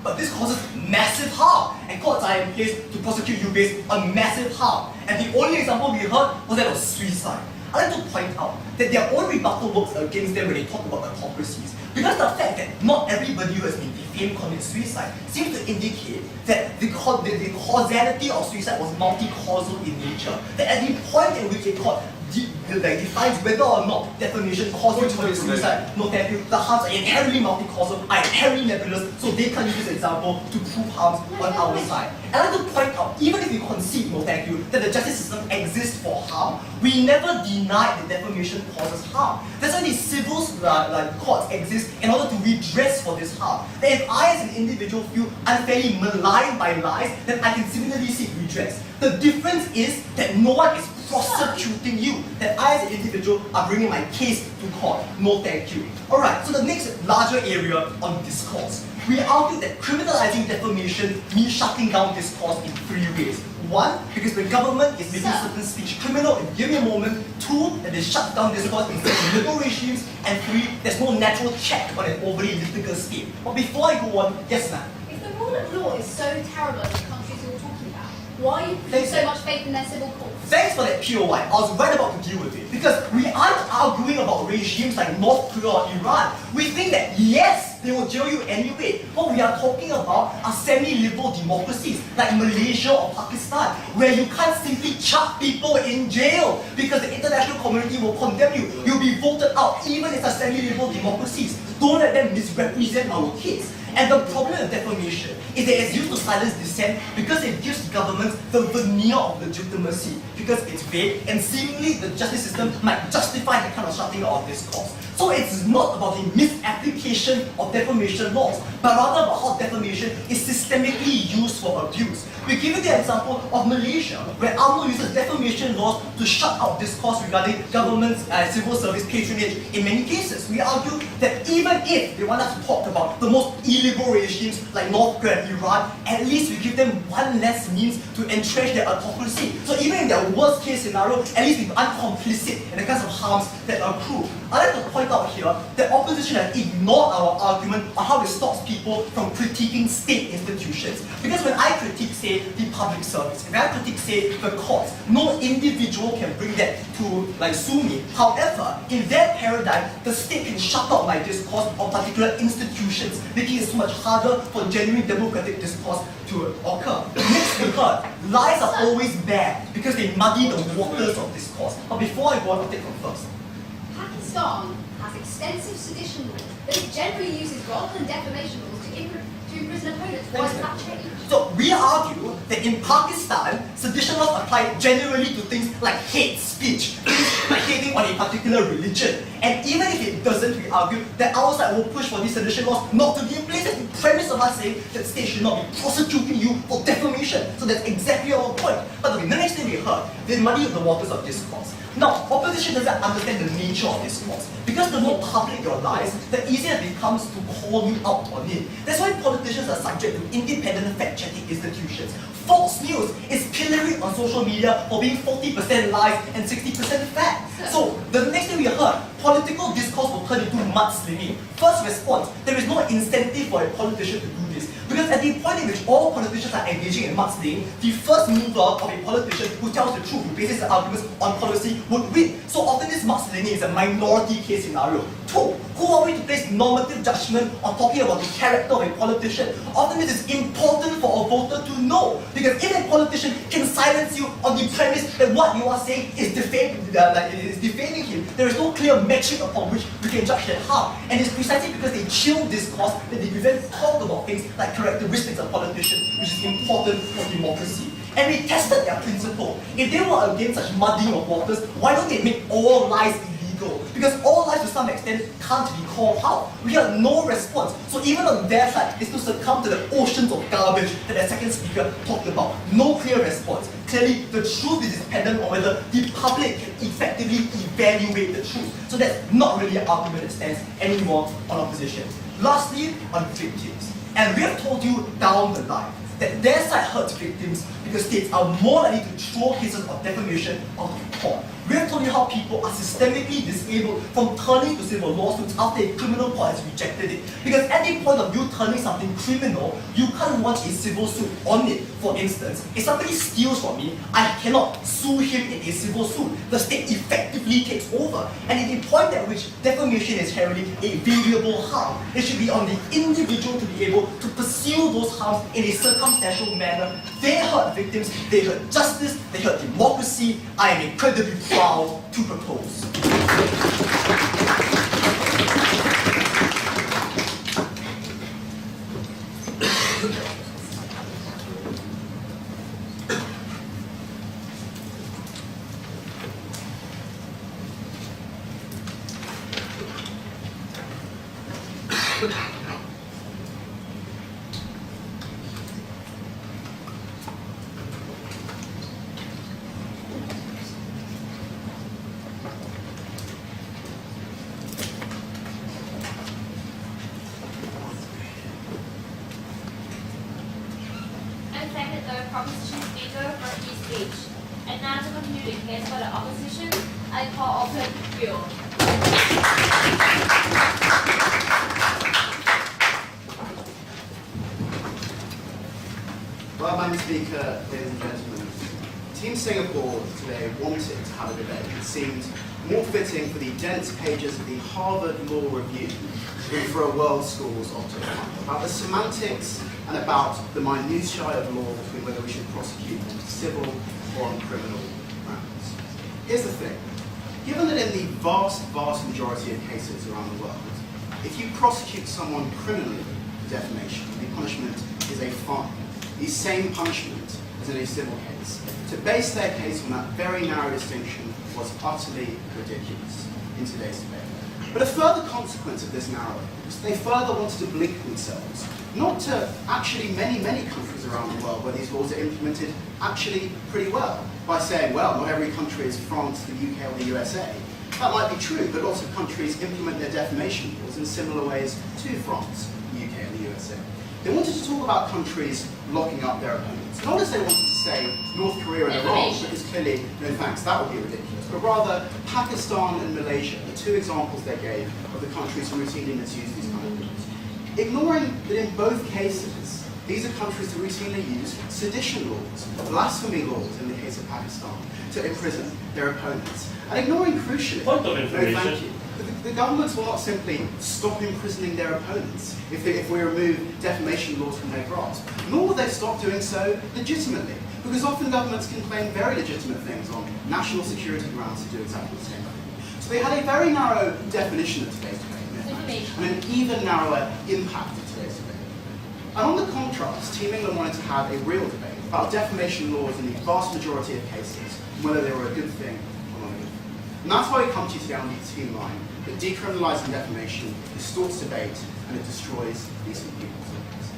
but this causes massive harm, and courts are in place to prosecute you based on massive harm. And the only example we heard was that of suicide. I'd like to point out that their own rebuttal works against them when they talk about autocracies. Because the fact that not everybody who has been defamed commits suicide seems to indicate that the causality of suicide was multi-causal in nature. That at the point at which a court defines whether or not defamation caused you to commit suicide, no thank you, the harms are inherently multi-causal, are inherently nebulous, so they can't use this example to prove harms on our side. And I'd like to point out, even if we concede, no thank you, that the justice system exists for harm, we never deny that defamation causes harm. That's why these civil courts exist in order to redress for this harm. That if I as an individual feel unfairly maligned by lies, then I can similarly seek redress. The difference is that no one is prosecuting you, that I as an individual are bringing my case to court. No thank you. Alright, so the next larger area on discourse. We argue that criminalizing defamation means shutting down discourse in three ways. One, because the government is making certain speech criminal in given a moment. Two, that they shut down discourse in certain legal regimes. And three, there's no natural check on an overly litigious state. But before I go on, yes ma'am.
If the rule of law is so terrible in the countries you're talking about, why are you putting so much faith in their civil courts?
Thanks for that POI. I was right about to deal with it. Because we aren't arguing about regimes like North Korea or Iran. We think that yes, they will jail you anyway. What we are talking about are semi-liberal democracies like Malaysia or Pakistan, where you can't simply chuck people in jail because the international community will condemn you. You'll be voted out, even if it's semi-liberal democracies. Don't let them misrepresent our case. And the problem with defamation is that it's used to silence dissent because it gives governments the veneer of legitimacy, because it's vague and seemingly the justice system might justify the kind of shutting out of discourse. So it's not about the misapplication of defamation laws, but rather about how defamation is systemically used for abuse. We give you the example of Malaysia, where UMNO uses defamation laws to shut out discourse regarding government's civil service patronage in many cases. We argue that even if they want us to talk about the most illegal regimes like North Korea and Iran, at least we give them one less means to entrench their autocracy. So even in their worst case scenario, at least we aren't complicit in the kinds of harms that accrue. I'd like to point out here that opposition has ignored our argument on how it stops people from critiquing state institutions. Because when I critique, say, the public service, if I critique, say, the courts, no individual can bring that to sue me. However, in their paradigm, the state can shut out my discourse on particular institutions, making it so much harder for genuine democratic discourse to occur. Next we heard, lies are always bad because they muddy the waters of discourse. But before I go on, I'll take them first.
Pakistan has extensive sedition laws that it generally uses rather than defamation laws to imprison opponents. Why does that change?
So we argue that in Pakistan, sedition laws apply generally to things like hate speech, things like hating on a particular religion. And even if it doesn't, we argue that our side will push for these sedition laws not to be in place. And the premise of us saying that states should not be prosecuting you for defamation. So that's exactly our point. But the next thing we heard, they muddy the waters of discourse. Now, opposition doesn't understand the nature of discourse. Because the more public your lies, the easier it becomes to call you out on it. That's why politicians are subject to independent fact-checking institutions. Fox News is pilloried on social media for being 40% lies and 60% fact. So, the next thing we heard, political discourse will turn into mudslinging. First response, there is no incentive for a politician to do this. Because at the point in which all politicians are engaging in mudslinging, the first mover of a politician who tells the truth, who bases the arguments on policy, would win. So often this mudslinging is a minority case scenario. Two, who are we to place normative judgment on talking about the character of a politician? Often this is important for a voter to know. Because if a politician can silence you on the premise that what you are saying is defaming him, there is no clear metric upon which you can judge that harm. And it's precisely because they chill discourse that they prevent talk about things like characteristics of politicians, which is important for democracy. And we tested their principle. If they were against such muddying of waters, why don't they make all lies illegal? Because all lies to some extent can't be called out. We had no response. So even on their side, it's to succumb to the oceans of garbage that the second speaker talked about. No clear response. Clearly, the truth is dependent on whether the public can effectively evaluate the truth. So that's not really an argument that stands anymore on opposition. Lastly, on victims. And we have told you down the line that their side hurts victims because states are more likely to throw cases of defamation out of court. We have told you how people are systemically disabled from turning to civil lawsuits after a criminal court has rejected it. Because at the point of you turning something criminal, you can't launch a civil suit on it. For instance, if somebody steals from me, I cannot sue him in a civil suit. The state effectively takes over. And at the point at which defamation is inherently a variable harm, it should be on the individual to be able to pursue those harms in a circumstantial manner. They hurt victims, they hurt justice, they hurt democracy. I am incredibly proud to propose.
I thank the proposition speaker for his speech. And now to continue the case for the opposition, I call open Bill.
Well, Madam Speaker, ladies and gentlemen, Team Singapore today wanted to have a debate that seemed more fitting for the dense pages of the Harvard Law Review than for a world school's Octofinals, about the semantics and about the minutiae of law between whether we should prosecute on civil or on criminal grounds. Here's the thing. Given that in the vast majority of cases around the world, if you prosecute someone criminally for defamation, the punishment is a fine, the same punishment as in a civil case. To base their case on that very narrow distinction was utterly ridiculous in today's debate. But a further consequence of this narrowing was they further wanted to blink themselves, not to actually many countries around the world where these laws are implemented actually pretty well, by saying, well, not every country is France, the UK, or the USA. That might be true, but lots of countries implement their defamation laws in similar ways to France, the UK, and the USA. They wanted to talk about countries locking up their opponents, not as they wanted to say North Korea and Iran, because clearly, no thanks, that would be ridiculous, but rather Pakistan and Malaysia, the two examples they gave of the countries who routinely misuse these kind of laws. Ignoring that in both cases, these are countries that routinely use sedition laws, blasphemy laws in the case of Pakistan, to imprison their opponents. And ignoring crucially,
Point of information.
no, thank you, the governments will not simply stop imprisoning their opponents if we remove defamation laws from their grasp, nor will they stop doing so legitimately, because often governments can claim very legitimate things on national security grounds to do exactly the same thing. So they had a very narrow definition of today's debate, and an even narrower impact of today's debate. And on the contrast, Team England wanted to have a real debate about defamation laws in the vast majority of cases, and whether they were a good thing or not a good thing. And that's why we come to you today on the team line, that decriminalising defamation distorts debate and it destroys decent people's lives.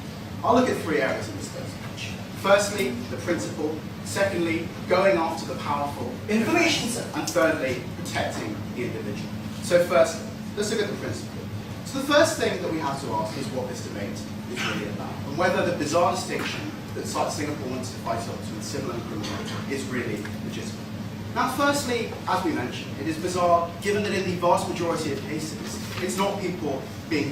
I'll look at three areas in this first speech. Firstly, the principle. Secondly, going after the powerful.
Information, sir.
And thirdly, protecting the individual. So firstly, let's look at the principle. So the first thing that we have to ask is what this debate is really about, and whether the bizarre distinction that Singapore wants to fight up between civil and criminal is really legitimate. Now, firstly, as we mentioned, it is bizarre given that in the vast majority of cases, it's not people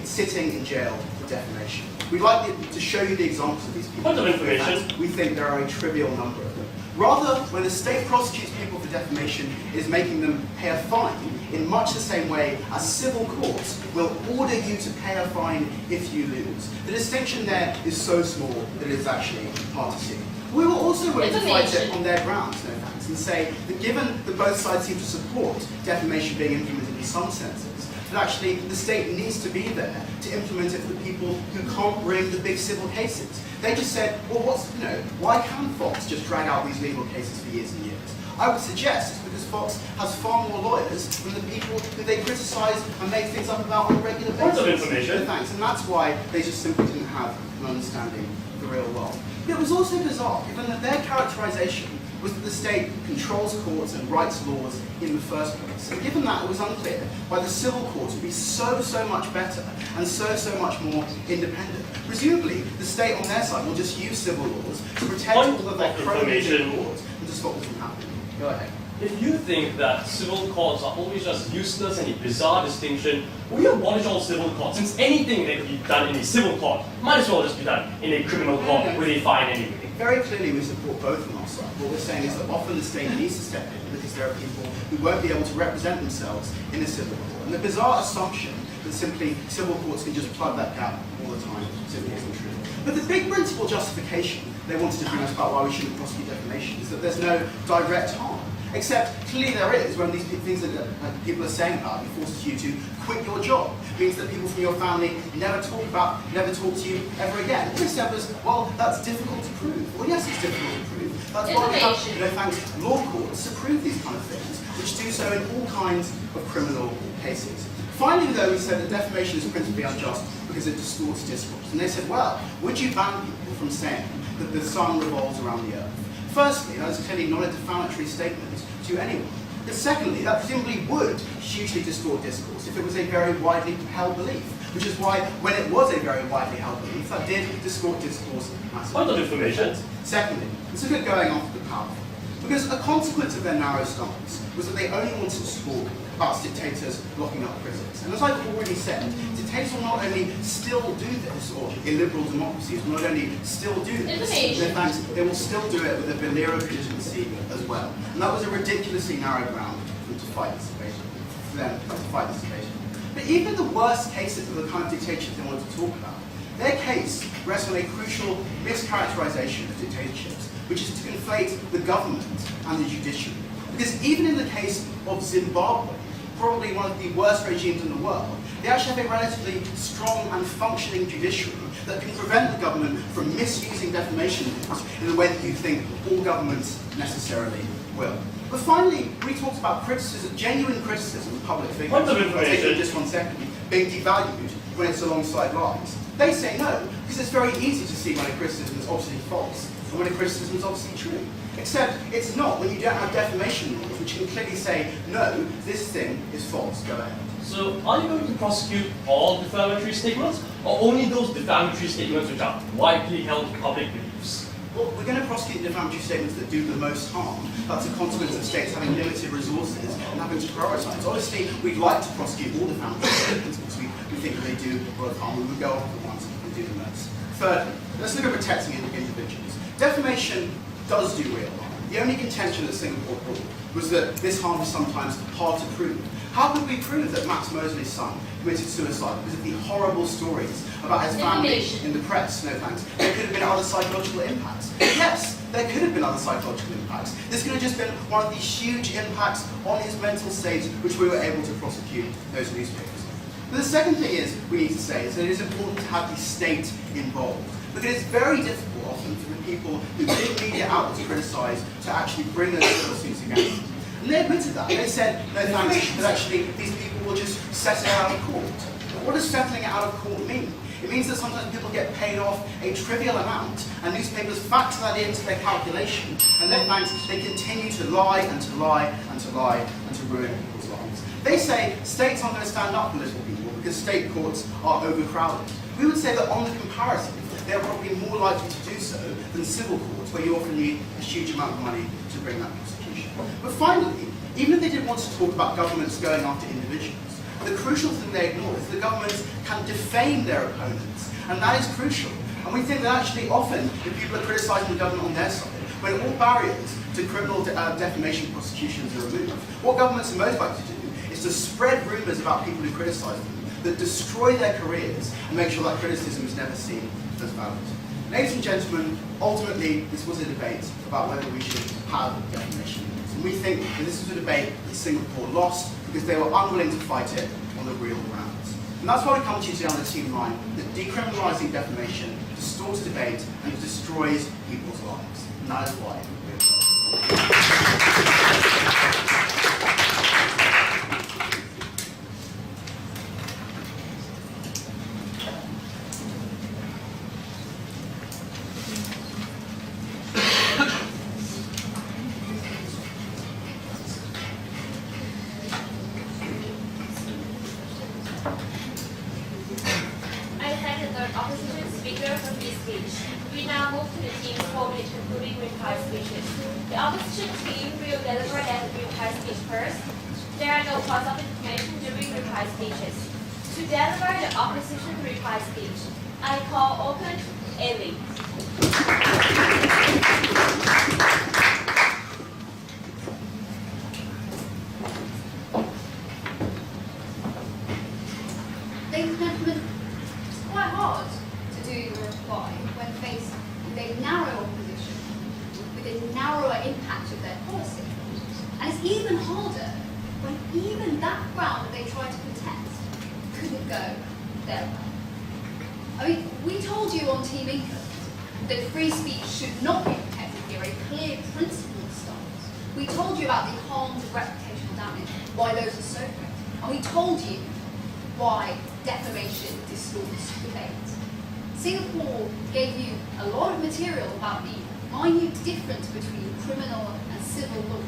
sitting in jail for defamation. We'd like to show you the examples of these people.
Point of information.
We think there are a trivial number of them. Rather, when the state prosecutes people for defamation, it is making them pay a fine in much the same way as civil courts will order you to pay a fine if you lose. The distinction there is so small that it is actually hard to see. We were also willing to fight it on their grounds, no thanks, and say that given that both sides seem to support defamation being implemented in some senses, that actually the state needs to be there to implement it for the people who can't bring the big civil cases. They just said, well, why can Fox just drag out these legal cases for years and years? I would suggest it's because Fox has far more lawyers than the people who they criticise and make things up about on a regular basis.
Points of information.
Thanks, and that's why they just simply didn't have an understanding of the real world. It was also bizarre, given that their characterisation was that the state controls courts and writes laws in the first place. And given that, it was unclear why the civil courts would be so much better and so much more independent. Presumably, the state on their side will just use civil laws to protect all of their cronies in courts and to stop this from happening. Go ahead.
If you think that civil courts are always just useless and a bizarre distinction, will you abolish all civil courts? Since anything that can be done in a civil court might as well just be done in a criminal court with a fine anyway.
Very clearly we support both on our side. What we're saying is that often the state needs to step in because there are people who won't be able to represent themselves in a civil court. And the bizarre assumption that simply civil courts can just plug that gap all the time simply isn't true. But the big principal justification they wanted to bring us about why we shouldn't prosecute defamation is that there's no direct harm. Except, clearly there is, when these things that people are saying about it forces you to quit your job. It means that people from your family never talk to you ever again. What they said was, well, that's difficult to prove. Well, yes, it's difficult to prove. That's why we have, thanks law courts to prove these kind of things, which do so in all kinds of criminal cases. Finally, though, we said that defamation is principally unjust because it distorts discourse. And they said, well, would you ban people from saying that the sun revolves around the earth? Firstly, that is clearly not a defamatory statement to anyone. But secondly, that presumably would hugely distort discourse if it was a very widely held belief, which is why, when it was a very widely held belief, that did distort discourse massively.
Point of information.
Secondly, let's look at going after the powerful. Because a consequence of their narrow stance was that they only wanted to talk about dictators locking up prisoners. And as I've already said, dictators will not only still do this, or illiberal democracies will not only still do this, they will still do it with a veneer of legitimacy as well. And that was a ridiculously narrow ground for them to fight this invasion. But even the worst cases of the kind of dictatorships they wanted to talk about, their case rests on a crucial mischaracterization of dictatorships, which is to conflate the government and the judiciary. Because even in the case of Zimbabwe, probably one of the worst regimes in the world, they actually have a relatively strong and functioning judiciary that can prevent the government from misusing defamation laws in the way that you think all governments necessarily will. But finally, we talked about criticism, genuine criticism of public figures.
Point of information.
Just 1 second, being devalued when it's alongside lies. They say no, because it's very easy to see when a criticism is obviously false and when a criticism is obviously true. Except it's not when you don't have defamation laws, which can clearly say, no, this thing is false. Go ahead.
So, are you going to prosecute all defamatory statements, or only those defamatory statements which are widely held public beliefs?
Well, we're going to prosecute defamatory statements that do the most harm. That's a consequence of states having limited resources and having to prioritise. Obviously, we'd like to prosecute all defamatory statements because we think that they do a lot of harm. We would go after the ones that do the most. Thirdly, let's look at protecting individuals. Defamation does do real harm. The only contention that Singapore brought was that this harm is sometimes hard to prove. How could we prove that Max Mosley's son committed suicide because of the horrible stories about his family in the press? No thanks. There could have been other psychological impacts. Yes, there could have been other psychological impacts. This could have just been one of these huge impacts on his mental state, which we were able to prosecute those newspapers. But the second thing is we need to say is that it is important to have the state involved. Because it's very difficult often for the people who big media outlets criticise to actually bring those lawsuits against them. And they admitted that. They said, no thanks, that actually these people will just settle it out of court. But what does settling it out of court mean? It means that sometimes people get paid off a trivial amount, and newspapers factor that into their calculation, and then they continue to lie and to lie and to lie and to ruin people's lives. They say states aren't going to stand up for little people because state courts are overcrowded. We would say that on the comparison, they're probably more likely to do so than civil courts, where you often need a huge amount of money to bring that prosecution. But finally, even if they did want to talk about governments going after individuals, the crucial thing they ignore is that governments can defame their opponents, and that is crucial. And we think that actually often, if people are criticising the government on their side, when all barriers to criminal defamation prosecutions are removed, what governments are most likely to do is to spread rumours about people who criticise them that destroy their careers and make sure that criticism is never seen as valid. Ladies and gentlemen, ultimately this was a debate about whether we should have defamation laws. And we think that this was a debate that Singapore lost because they were unwilling to fight it on on the real grounds. And that's why we come to you today on the team line, that decriminalising defamation distorts debate and it destroys people's lives. And that is why we're
I thank the third opposition speaker for his speech. We now move to the team's 4-minute concluding reply speeches. The opposition team will deliver their reply speech first. There are no parts of information during reply speeches. To deliver the opposition reply speech, I call open Eli.
Ladies and gentlemen, it's quite hard to do a reply when faced with a narrow opposition, with a narrower impact of their policy. And it's even harder when even that ground that they try to contest couldn't go their way. I mean, we told you on Team England that free speech should not be protected here, a clear principled stance. We told you about the harms of reputational damage, why those are so great. And we told you why defamation distorts debate. Singapore gave you a lot of material about the minute difference between criminal and civil law,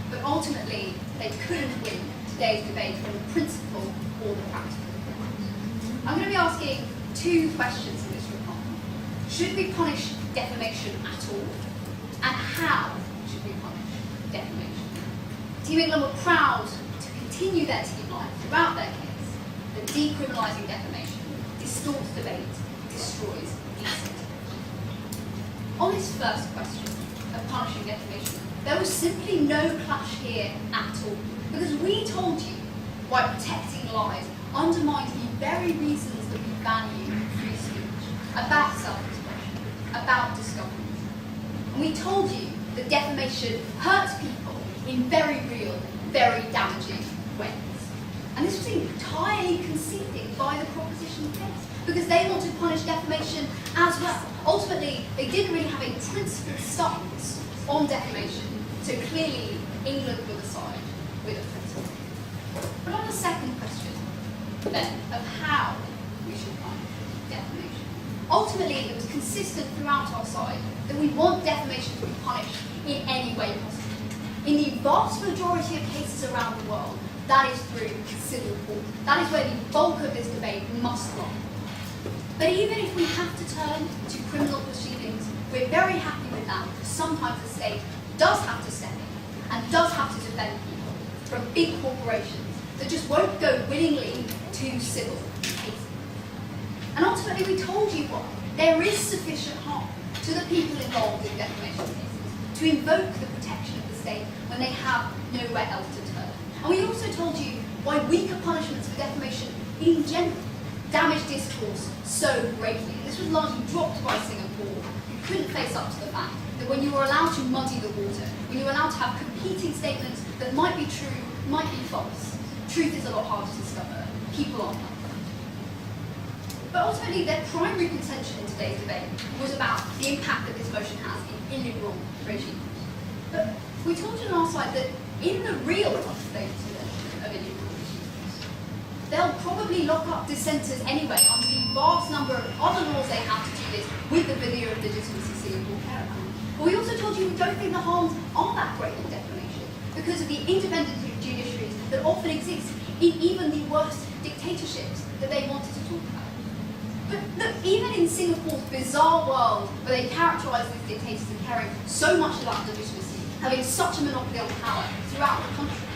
but ultimately they couldn't win today's debate on the principle or the practical. I'm going to be asking two questions in this reply. Should we punish defamation at all? And how should we punish defamation? Team England were proud to continue their team line throughout their case that decriminalising defamation distorts debate, destroys decency. On this first question of punishing defamation, there was simply no clash here at all, because we told you why protecting lies undermines the very reasons that we value free speech, about self-expression, about discovery. And we told you that defamation hurts people in very real, very damaging ways. And this was entirely conceded by the proposition case, because they want to punish defamation as well. Ultimately, they didn't really have a principled stance on defamation, so clearly England will decide with a principle. But on the second question, then, of how we should punish defamation, ultimately it was consistent throughout our side that we want defamation to be punished in any way possible. In the vast majority of cases around the world, that is through civil court. That is where the bulk of this debate must lie. But even if we have to turn to criminal proceedings, we're very happy with that, because sometimes the state does have to step in and does have to defend people from big corporations that just won't go willingly to civil cases. And ultimately, we told you why. There is sufficient harm to the people involved in defamation cases to invoke the protection of the state when they have nowhere else to turn. And we also told you why weaker punishments for defamation in general damage discourse so greatly. This was largely dropped by Singapore, who couldn't face up to the fact that when you were allowed to muddy the water, when you were allowed to have competing statements that might be true, might be false, truth is a lot harder to discover. People aren't like that. But ultimately, their primary contention in today's debate was about the impact that this motion has in illiberal regimes. But we told you on our side that in the real implementation of illiberal regimes, they'll probably lock up dissenters anyway under the vast number of other laws they have to do this with the veneer of legitimacy Singapore care about. But we also told you we don't think the harms are that great in defamation because of the independent judiciaries that often exist in even the worst dictatorships that they wanted to talk about. But look, even in Singapore's bizarre world where they characterise these dictators as caring so much about legitimacy, having such a monopoly on power throughout the country,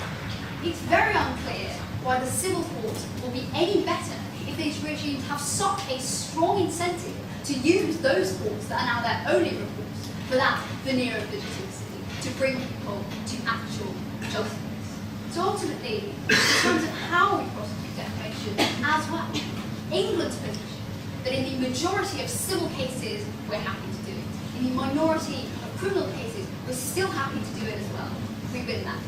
it's very unclear why the civil courts will be any better if these regimes have such a strong incentive to use those courts that are now their only recourse for that veneer of legitimacy to bring people to actual justice. So ultimately, in terms of how we prosecute defamation as well, England's position that in the majority of civil cases we're happy to do it, in the minority of criminal cases we're still happy to do it as well. We win that.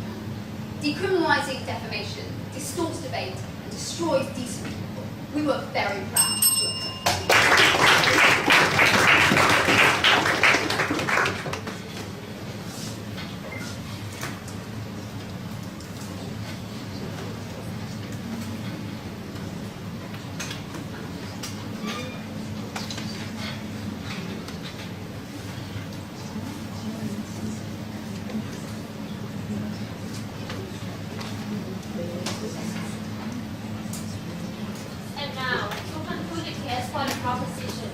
Decriminalising defamation distorts debate and destroys decent people. We were very proud.
And now, to conclude the case for the proposition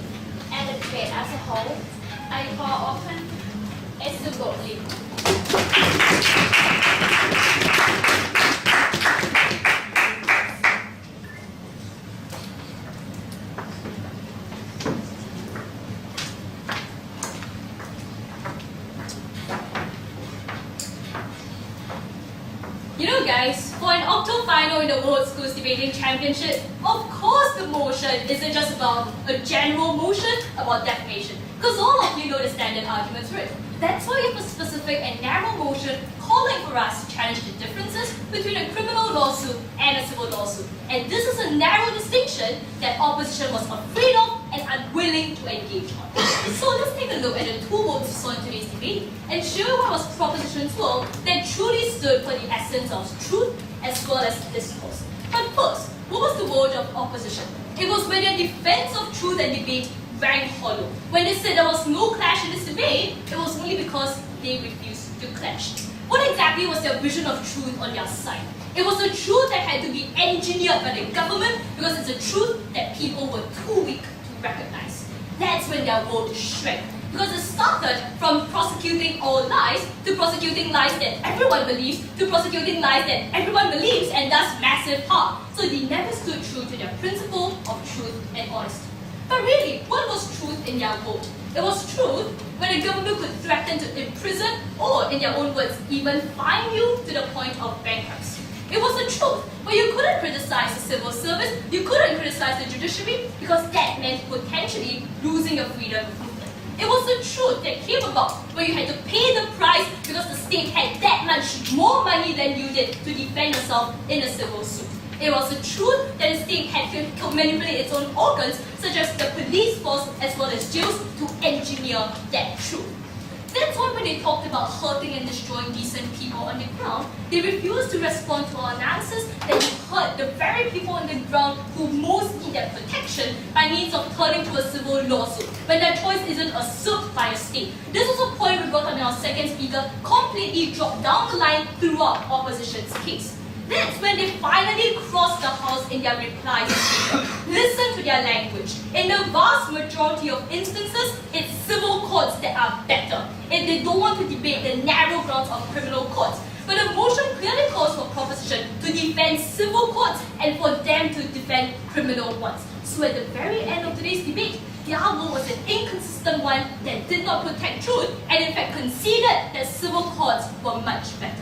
and the debate as a whole, I call open Esugoli.
You know guys, for an Octofinal in the World Schools Debating Championship, of course the motion isn't just about a general motion about defamation, because all of you know the standard arguments, right? That's why you have a specific and narrow motion calling for us to challenge the differences between a criminal lawsuit and a civil lawsuit. And this is a narrow distinction that opposition was afraid of and unwilling to engage on. So let's take a look at the two votes we saw in today's debate and show what was Proposition 12 that truly stood for the essence of truth as well as discourse. But first, what was the vote of opposition? It was when their defense of truth and debate rang hollow. When they said there was no clash in this debate, it was only because they refused to clash. What exactly was their vision of truth on their side? It was a truth that had to be engineered by the government because it's a truth that people were too weak to recognize. That's when their vote shrank. Because it started from prosecuting all lies to prosecuting lies that everyone believes to prosecuting lies that everyone believes and does massive harm. So they never stood true to their principle of truth and honesty. But really, what was truth in their vote? It was truth when the government could threaten to imprison or, in their own words, even fine you to the point of bankruptcy. It was the truth where you couldn't criticize the civil service, you couldn't criticize the judiciary because that meant potentially losing your freedom of movement. It was the truth that came about where you had to pay the price because the state had that much more money than you did to defend yourself in a civil suit. It was the truth that the state had to manipulate its own organs, such as the police force as well as jails, to engineer that truth. That's why when they talked about hurting and destroying decent people on the ground, they refused to respond to our analysis that you hurt the very people on the ground who most need that protection by means of turning to a civil lawsuit, when their choice isn't a suit by a state. This was a point we brought on our second speaker, completely dropped down the line throughout opposition's case. That's when they finally crossed the house in their reply statement. Listen to their language. In the vast majority of instances, it's civil courts that are better if they don't want to debate the narrow grounds of criminal courts. But the motion clearly calls for proposition to defend civil courts and for them to defend criminal ones. So at the very end of today's debate, their vote was an inconsistent one that did not protect truth and in fact conceded that civil courts were much better.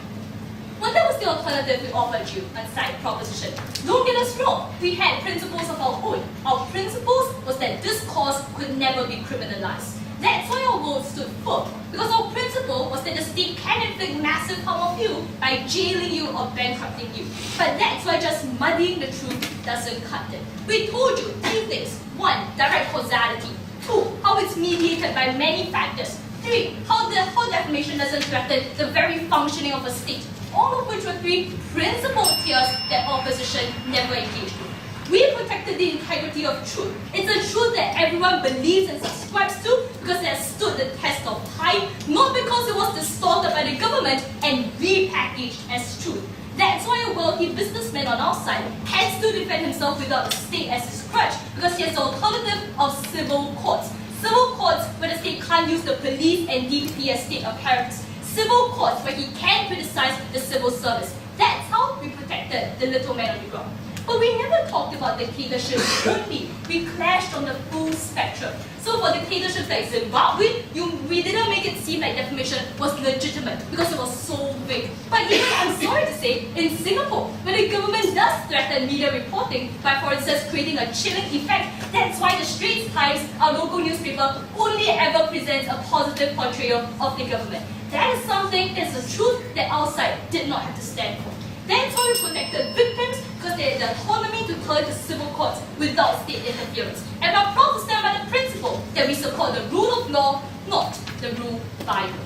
Well, that was the alternative we offered you on side proposition. Don't get us wrong, we had principles of our own. Our principles was that this cause could never be criminalized. That's why our vote stood firm, because our principle was that the state can inflict massive harm on you by jailing you or bankrupting you. But that's why just muddying the truth doesn't cut it. We told you 3 things. 1, direct causality. 2, how it's mediated by many factors. 3, how defamation doesn't threaten the very functioning of a state. All of which were 3 principal tiers that opposition never engaged with. We protected the integrity of truth. It's a truth that everyone believes and subscribes to because it has stood the test of time, not because it was distorted by the government and repackaged as truth. That's why a wealthy businessman on our side has to defend himself without the state as his crutch because he has the alternative of civil courts. Civil courts where the state can't use the police and DPP as state apparatus. Civil courts where he can criticize the civil service. That's how we protected the little man on the ground. But we never talked about dictatorships only. We clashed on the full spectrum. So for dictatorships like Zimbabwe, we didn't make it seem like defamation was legitimate because it was so big. But even, I'm sorry to say, in Singapore, when the government does threaten media reporting by, for instance, creating a chilling effect, that's why the Straits Times, our local newspaper, only ever presents a positive portrayal of the government. That is something that's a truth that our side did not have to stand for. That's why we protected victims, because they're the the autonomy to turn to civil courts without state interference. And we are proud to stand by the principle that we support the rule of law, not the rule by law.